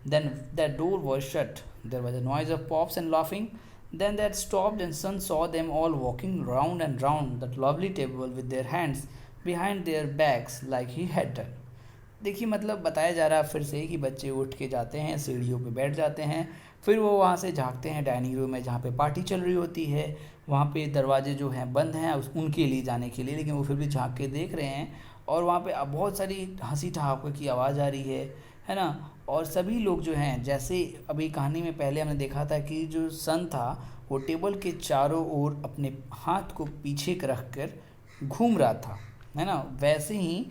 Then that door was shut. There was a noise of pops and laughing. Then they had stopped and Sun saw them all walking round and round that lovely table with their hands behind their backs like he had done. देखिए मतलब बताया जा रहा है फिर से कि बच्चे उठ के जाते हैं, सीढ़ियों पे बैठ जाते हैं, फिर वो वहाँ से झांकते हैं डाइनिंग रूम में जहाँ पे पार्टी चल रही होती है। वहाँ पे दरवाजे जो हैं बंद हैं उनके लिए जाने के लिए, लेकिन वो फिर भी झांक के देख रहे हैं और वहाँ पे अब बहुत सारी हंसी ठहाके की आवाज़ आ रही है ना। और सभी लोग जो हैं, जैसे अभी कहानी में पहले हमने देखा था कि जो सन था वो टेबल के चारों ओर अपने हाथ को पीछे रख कर घूम रहा था, है ना, वैसे ही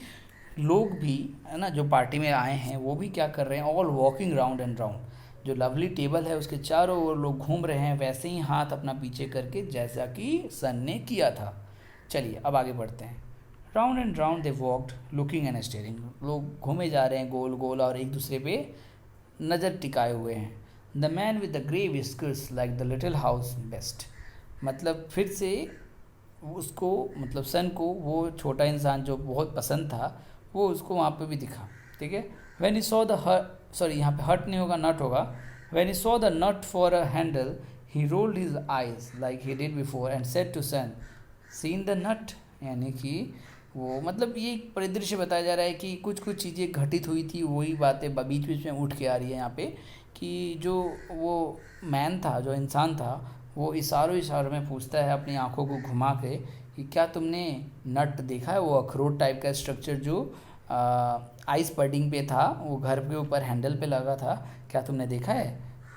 लोग भी, है ना, जो पार्टी में आए हैं वो भी क्या कर रहे हैं, all walking round and round. जो लवली टेबल है उसके चारों ओर लोग घूम रहे हैं, वैसे ही हाथ अपना पीछे करके जैसा कि सन ने किया था। चलिए अब आगे बढ़ते हैं। Round and round they walked looking and steering. लोग घूमे जा रहे हैं गोल गोल और एक दूसरे पे नज़र टिकाए हुए हैं। The man with the grey whiskers like the little house best. मतलब फिर से उसको, मतलब सन को वो छोटा इंसान जो बहुत पसंद था वो उसको वहाँ पे भी दिखा, ठीक है। When he saw the hut, sorry यहाँ पे हट नहीं होगा, नट होगा। When he saw the nut for a handle he rolled his eyes like he did before and said to Sun seen the nut. यानी कि वो, मतलब ये एक परिदृश्य बताया जा रहा है कि कुछ कुछ चीज़ें घटित हुई थी, वही बातें बीच बीच में उठ के आ रही है यहाँ पे, कि जो वो मैन था, जो इंसान था, वो इशारों में पूछता है अपनी आंखों को घुमा के कि क्या तुमने नट देखा है, वो अखरोट टाइप का स्ट्रक्चर जो आइस पडिंग पे था, वो घर के ऊपर हैंडल पे लगा था, क्या तुमने देखा है?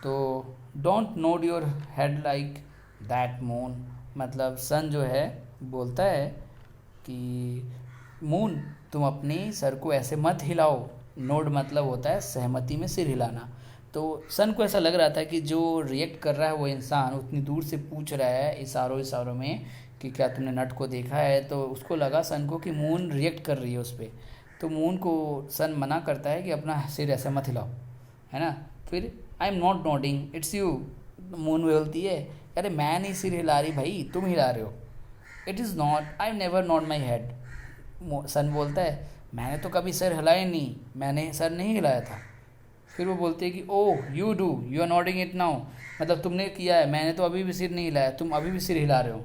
तो don't node your head like that moon. मतलब सन जो है बोलता है कि मून तुम अपने सर को ऐसे मत हिलाओ। नोड मतलब होता है सहमति में सिर हिलाना। तो सन को ऐसा लग रहा था कि जो रिएक्ट कर रहा है वो इंसान उतनी दूर से पूछ रहा है इशारों में कि क्या तुमने नट को देखा है, तो उसको लगा सन को कि मून रिएक्ट कर रही है उस पर। तो मून को सन मना करता है कि अपना सिर ऐसे मत हिलाओ, है ना। फिर आई am not nodding it's you. Moon बोलती है अरे मैं नहीं सिर हिला रही भाई, तुम हिला रहे हो। It is not, I never not my head. Sun बोलता है मैंने तो कभी सर हिलाया नहीं, मैंने सर नहीं हिलाया था। फिर वो बोलते हैं कि oh you do, you are noting it now. मतलब तुमने किया है, मैंने तो अभी भी सिर नहीं हिलाया, तुम अभी भी सिर हिला रहे हो,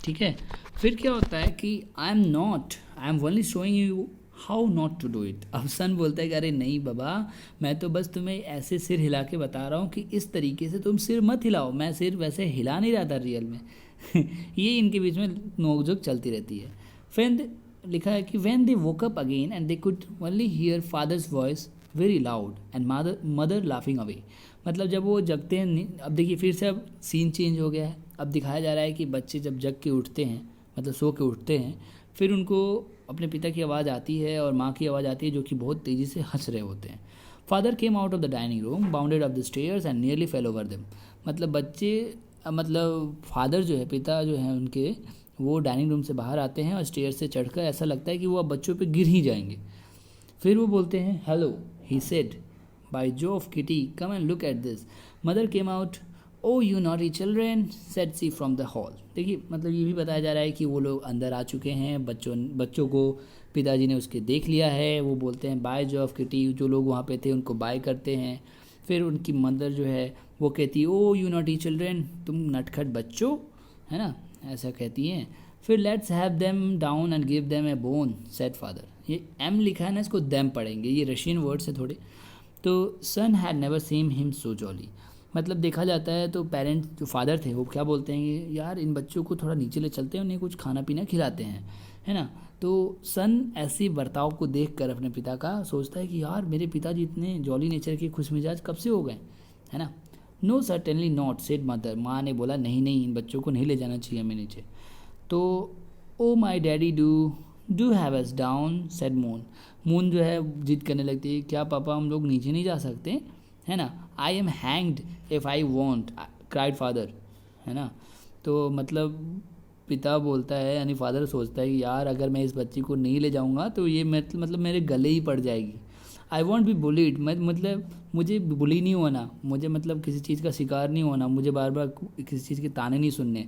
ठीक है। फिर क्या होता है कि I am not, I am only showing you how not to do it. अब सन बोलता है कि अरे नहीं बाबा, मैं तो बस तुम्हें ऐसे सिर हिला के बता रहा हूँ कि इस तरीके से तुम सिर मत हिलाओ, मैं सिर वैसे हिला नहीं रहा था रियल में। ये इनके बीच में नोकझोंक चलती रहती है। फिर लिखा है कि when they woke up again and they could only hear father's voice very loud and mother laughing away. मतलब जब वो जगते हैं, अब देखिए फिर से अब सीन चेंज हो गया है। अब दिखाया जा रहा है कि बच्चे जब जग के उठते हैं, मतलब सो के उठते हैं, फिर उनको अपने पिता की आवाज़ आती है और माँ की आवाज़ आती है जो कि बहुत तेज़ी से हंस रहे होते हैं। Father came out of the dining room, bounded up the stairs and nearly fail over them. मतलब बच्चे, मतलब फादर जो है, पिता जो है उनके, वो डाइनिंग रूम से बाहर आते हैं और स्टेयर से चढ़कर ऐसा लगता है कि वो अब बच्चों पे गिर ही जाएंगे। फिर वो बोलते हैं hello he said, by Jove Kitty come and look at this. Mother came out, oh you naughty children said she from the hall. देखिए मतलब ये भी बताया जा रहा है कि वो लोग अंदर आ चुके हैं, बच्चों को पिताजी ने उसके देख लिया है। वो बोलते हैं बाय जोफ किटी, जो लोग वहाँ पे थे उनको बाय करते हैं। फिर उनकी मदर जो है वो कहती है ओ यू नॉटी चिल्ड्रेन, तुम नटखट बच्चों, है ना, ऐसा कहती हैं। फिर let's have them down and give them A bone said father. ये एम लिखा है ना, इसको देम पढ़ेंगे, ये रशियन वर्ड्स है थोड़े। तो Sun had never seen him so jolly. मतलब देखा जाता है तो पेरेंट्स जो फादर थे वो क्या बोलते हैं कि यार इन बच्चों को थोड़ा नीचे ले चलते हैं, उन्हें कुछ खाना पीना खिलाते हैं, है ना। तो सन ऐसी बर्ताव को देखकर अपने पिता का सोचता है कि यार मेरे पिताजी इतने जॉली नेचर के खुश मिजाज कब से हो गए, है ना। No certainly not said mother. माँ ने बोला नहीं नहीं, इन बच्चों को नहीं ले जाना चाहिए हमें नीचे। तो oh my daddy do have us down said Moon. Moon जो है जिद करने लगती है, क्या पापा हम लोग नीचे नहीं जा सकते, है ना। I am hanged if I want cried father, है ना। तो मतलब पिता बोलता है, यानी फादर सोचता है कि यार अगर मैं इस बच्ची को नहीं ले जाऊंगा तो ये मतलब मेरे गले ही पड़ जाएगी। आई वॉन्ट बी बुलीड, मतलब मुझे बुली नहीं होना, मुझे मतलब किसी चीज़ का शिकार नहीं होना, मुझे बार बार किसी चीज़ के ताने नहीं सुनने।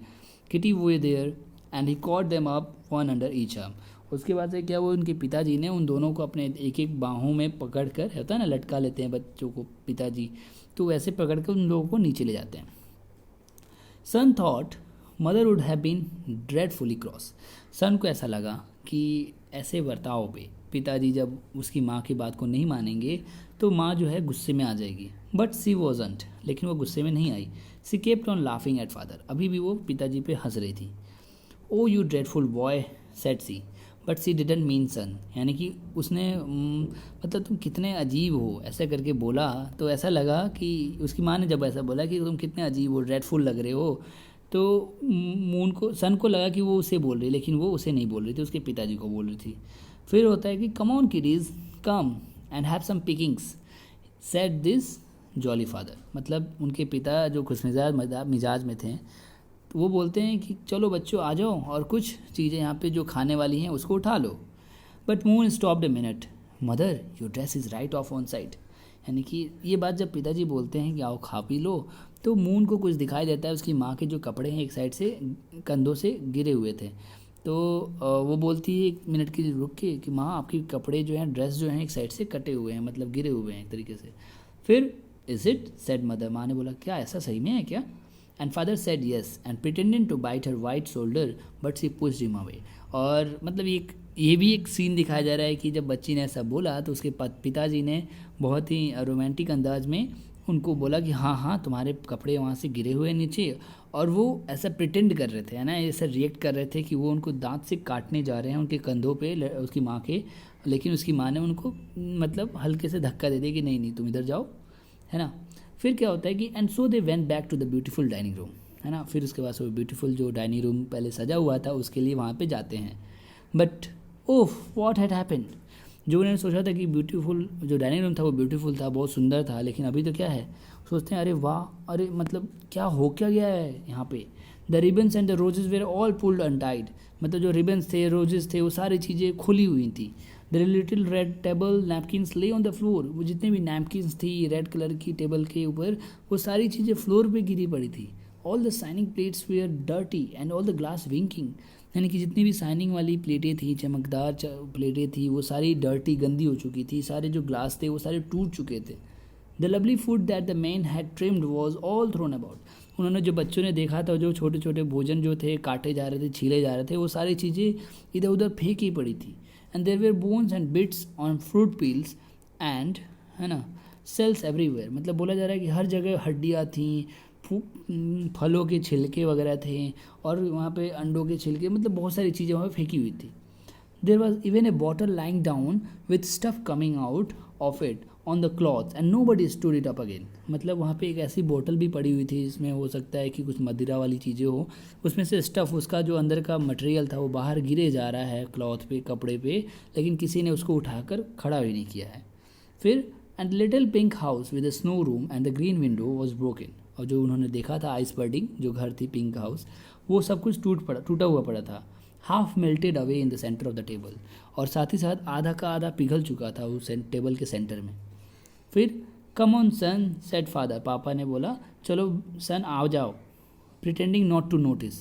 Kitty was there and he caught them up one under each arm. उसके बाद से क्या, वो उनके पिताजी ने उन दोनों को अपने एक एक बाहों में पकड़ कर, होता है ना लटका लेते हैं बच्चों को पिताजी, तो वैसे पकड़ कर उन लोगों को नीचे ले जाते हैं। Sun thought mother would have been dreadfully cross. Sun को ऐसा लगा कि ऐसे बर्ताव पे पिताजी जब उसकी माँ की बात को नहीं मानेंगे तो माँ जो है गुस्से में आ जाएगी। बट सी वॉजंट, लेकिन वो गुस्से में नहीं आई। She kept on laughing at father, अभी भी वो पिताजी पे हंस रही थी। Oh you dreadful boy said she, but she didn't mean Sun, यानी कि उसने मतलब तुम कितने अजीब हो ऐसा करके बोला, तो ऐसा लगा कि उसकी माँ ने जब ऐसा बोला कि तुम कितने अजीब हो, ड्रेडफुल लग रहे हो, तो मून को सन को लगा कि वो उसे बोल रही, लेकिन वो उसे नहीं बोल रही थी, उसके पिताजी को बोल रही थी। फिर होता है कि come on kiddies come and have some pickings said this jolly father, मतलब उनके पिता जो खुशमिजाज मिजाज में थे, तो वो बोलते हैं कि चलो बच्चों आ जाओ और कुछ चीज़ें यहाँ पे जो खाने वाली हैं उसको उठा लो। But Moon stopped a minute, mother your dress is right off on side, यानी कि ये बात जब पिताजी बोलते हैं कि आओ खा पी लो, तो मून को कुछ दिखाई देता है, उसकी माँ के जो कपड़े हैं एक साइड से कंधों से गिरे हुए थे। तो वो बोलती है एक मिनट के लिए रुक के कि माँ आपके कपड़े जो हैं, ड्रेस जो हैं एक साइड से कटे हुए हैं, मतलब गिरे हुए हैं एक तरीके से। फिर इज़ इट सेड मदर, माँ ने बोला क्या ऐसा सही में है क्या? And father said yes and pretending to bite her white shoulder but she pushed him away. और मतलब ये भी एक सीन दिखाया जा रहा है कि जब बच्ची ने ऐसा बोला तो उसके पिताजी ने बहुत ही रोमांटिक अंदाज में उनको बोला कि हाँ हाँ तुम्हारे कपड़े वहाँ से गिरे हुए नीचे, और वो ऐसा प्रिटेंड कर रहे थे, है ना, ऐसा रिएक्ट कर रहे थे कि वो उनको दांत से काटने जा रहे हैं उनके कंधों पे उसकी माँ के, लेकिन उसकी माँ ने उनको मतलब हल्के से धक्का दे दिया कि नहीं नहीं तुम इधर जाओ, है ना। फिर क्या होता है कि and so they went back to the beautiful dining room, है ना। फिर उसके बाद वो ब्यूटीफुल जो डाइनिंग रूम पहले सजा हुआ था उसके लिए वहाँ पे जाते हैं। But oh what had happened, जो उन्होंने सोचा था कि ब्यूटीफुल जो डाइनिंग रूम था वो ब्यूटीफुल था, बहुत सुंदर था, लेकिन अभी तो क्या है, सोचते हैं अरे वाह, अरे मतलब क्या हो क्या गया है यहाँ पे। The ribbons and the roses were all pulled untied, मतलब जो रिबन्स थे, रोजेज थे, वो सारी चीज़ें खुली हुई थी। The little red table napkins ले ऑन द फ्लोर, वो जितने भी नैपकिन्स थी रेड कलर की टेबल के ऊपर, वो सारी चीज़ें फ्लोर पे गिरी पड़ी थी। All the shining plates were dirty and all the glass winking, यानी कि जितनी भी साइनिंग वाली प्लेटें थी, चमकदार प्लेटें थी, वो सारी डर्टी गंदी हो चुकी थी, सारे जो ग्लास थे वो सारे टूट चुके थे। The lovely food that the man had trimmed was all thrown about, उन्होंने जो बच्चों ने देखा था, जो छोटे छोटे भोजन जो थे काटे जा रहे थे, छीले जा रहे थे, वो सारी चीज़ें इधर उधर फेंकी पड़ी थी। And there were bones and bits on fruit peels and, है ना, सेल्स एवरीवेयर, मतलब बोला जा रहा है कि हर जगह हड्डियाँ थी, फलों के छिलके वगैरह थे, और वहाँ पे अंडों के छिलके, मतलब बहुत सारी चीज़ें वहाँ पे फेंकी हुई थी। There was even a bottle lying down with stuff coming out of it on the cloth and nobody stood it up again, मतलब वहाँ पे एक ऐसी बोतल भी पड़ी हुई थी जिसमें हो सकता है कि कुछ मदिरा वाली चीज़ें हो, उसमें से स्टफ़, उसका जो अंदर का मटेरियल था वो बाहर गिरे जा रहा है क्लॉथ पे, कपड़े पे, लेकिन किसी ने उसको उठाकर खड़ा भी नहीं किया है। फिर and little pink house with the snow room and the green window was broken, और जो उन्होंने देखा था आइस बर्डिंग जो घर थी पिंक हाउस, वो सब कुछ टूटा हुआ पड़ा था। Half melted away in the centre of the table, और साथ ही साथ आधा का आधा पिघल चुका था उस टेबल के सेंटर में। फिर come on Sun said father, पापा ने बोला चलो सन आओ जाओ, pretending not to notice.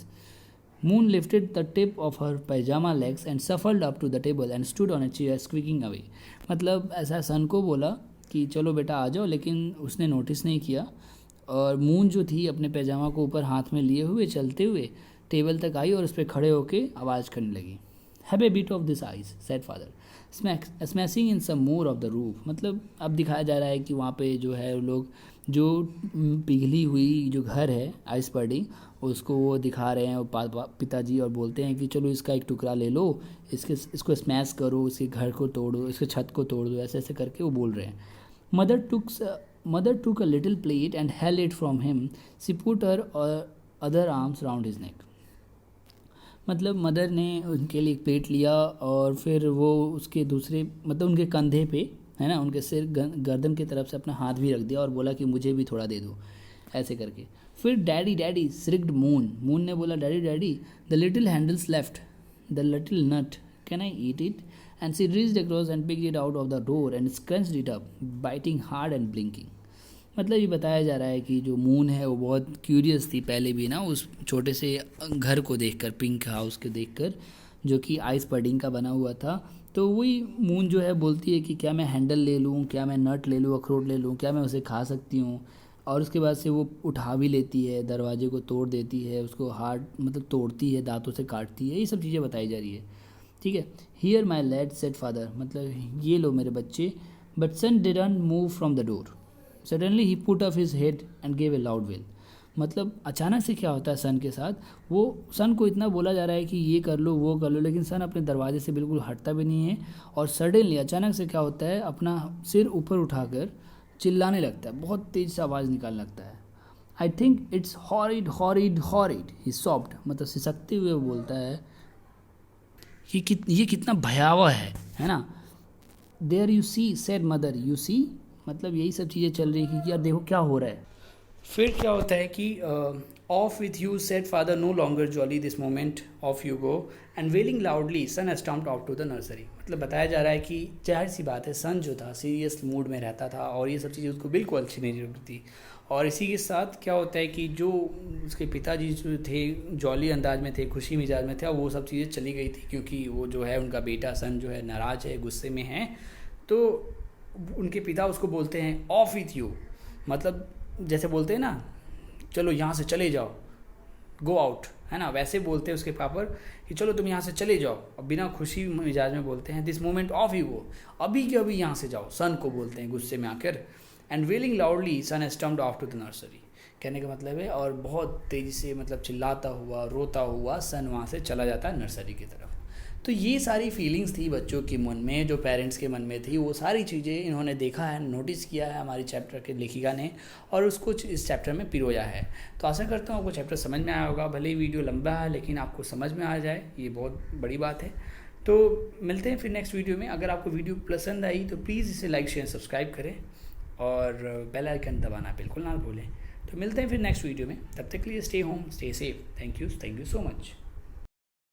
Moon lifted the tip of her pyjama legs and shuffled up to the table and stood on a chair squeaking away, मतलब ऐसा सन को बोला कि चलो बेटा आ जाओ, लेकिन उसने नोटिस नहीं किया, और मून जो थी अपने पैजामा को ऊपर हाथ में लिए हुए चलते हुए टेबल तक आई और उस पर खड़े होके आवाज़ करने लगी। Have a bit of this ice said father smashing in some more of the roof, मतलब अब दिखाया जा रहा है कि वहाँ पे जो है लोग जो पिघली हुई जो घर है आइस बर्डिंग, उसको वो दिखा रहे हैं पिताजी, और बोलते हैं कि चलो इसका एक टुकड़ा ले लो, इसको स्मैश करो, इसके घर को तोड़ो, इसके छत को तोड़ दो, ऐसे ऐसे करके वो बोल रहे हैं। Mother took a little plate and held it from him, she put her other arms round his neck, मतलब मदर ने उनके लिए एक प्लेट लिया और फिर वो उसके दूसरे मतलब उनके कंधे पे, है ना, उनके सिर गर्दन की तरफ से अपना हाथ भी रख दिया और बोला कि मुझे भी थोड़ा दे दो, ऐसे करके। फिर डैडी डैडी श्रिक्ड मून ने बोला daddy daddy the little handles left the little nut can I eat it, and she reached across and picked it out of the door and scrunched it up biting hard and blinking, मतलब ये बताया जा रहा है कि जो मून है वो बहुत क्यूरियस थी पहले भी ना, उस छोटे से घर को देखकर, पिंक हाउस को देखकर, जो कि आइस बर्डिंग का बना हुआ था। तो वही मून जो है बोलती है कि क्या मैं हैंडल ले लूँ, क्या मैं नट ले लूँ, अखरोट ले लूँ, क्या मैं उसे खा सकती हूँ, और उसके बाद से वो उठा भी लेती है, दरवाजे को तोड़ देती है, उसको हार्ड मतलब तोड़ती है, दांतों से काटती है, ये सब चीज़ें बताई जा रही है। ठीक है। Here my lad said father, मतलब ये लो मेरे बच्चे, but Sun didn't move from the door, suddenly he put up his head and gave a loud wail. मतलब अचानक से क्या होता है सन के साथ, वो सन को इतना बोला जा रहा है कि ये कर लो वो कर लो, लेकिन सन अपने दरवाजे से बिल्कुल हटता भी नहीं है, और सडनली अचानक से क्या होता है, अपना सिर ऊपर उठाकर चिल्लाने लगता है, बहुत तेज़ से आवाज़ निकालने लगता है। I think it's horrid horrid horrid, he soft, मतलब सिसकते हुए बोलता है ये कितना भयावह है ना। There you see said mother, you see, मतलब यही सब चीज़ें चल रही है कि यार देखो क्या हो रहा है। फिर क्या होता है कि off with you said father, no longer jolly this moment, off you go, and wailing loudly Sun stumped out to the nursery. मतलब बताया जा रहा है कि जाहिर सी बात है, सन जो था सीरियस मूड में रहता था और ये सब चीज़ें उसको बिल्कुल अच्छी नहीं लगती थी। और इसी के साथ क्या होता है कि जो उसके पिताजी जो थे जॉली अंदाज में थे, खुशी मिजाज में थे, और वो सब चीज़ें चली गई थी, क्योंकि वो जो है उनका बेटा सन जो है नाराज़ है, गुस्से में है। तो उनके पिता उसको बोलते हैं ऑफ विथ यू, मतलब जैसे बोलते हैं ना चलो यहाँ से चले जाओ, गो आउट, है ना, वैसे बोलते हैं उसके पापा कि चलो तुम यहाँ से चले जाओ, और बिना खुशी मिजाज में बोलते हैं दिस मोमेंट ऑफ यू गो, अभी के अभी यहाँ से जाओ, सन को बोलते हैं गुस्से में आकर। And wailing loudly Sun stumped off to the nursery, कहने का मतलब है, और बहुत तेज़ी से मतलब चिल्लाता हुआ रोता हुआ सन वहाँ से चला जाता है नर्सरी की तरफ। तो ये सारी फीलिंग्स थी बच्चों के मन में, जो पेरेंट्स के मन में थी, वो सारी चीज़ें इन्होंने देखा है, नोटिस किया है हमारी चैप्टर के लेखिका ने, और उसको इस चैप्टर में पिरोया है। तो आशा करता हूँ आपको चैप्टर समझ में आया होगा, भले ही वीडियो लंबा है लेकिन आपको समझ में आ जाए, ये बहुत बड़ी बात है। तो मिलते हैं फिर नेक्स्ट वीडियो में। अगर आपको वीडियो पसंद आई तो प्लीज़ इसे लाइक शेयर सब्सक्राइब करें, और बेल आइकन दबाना बिल्कुल ना भूलें। तो मिलते हैं फिर नेक्स्ट वीडियो में, तब तक के लिए stay home stay safe, thank you so much.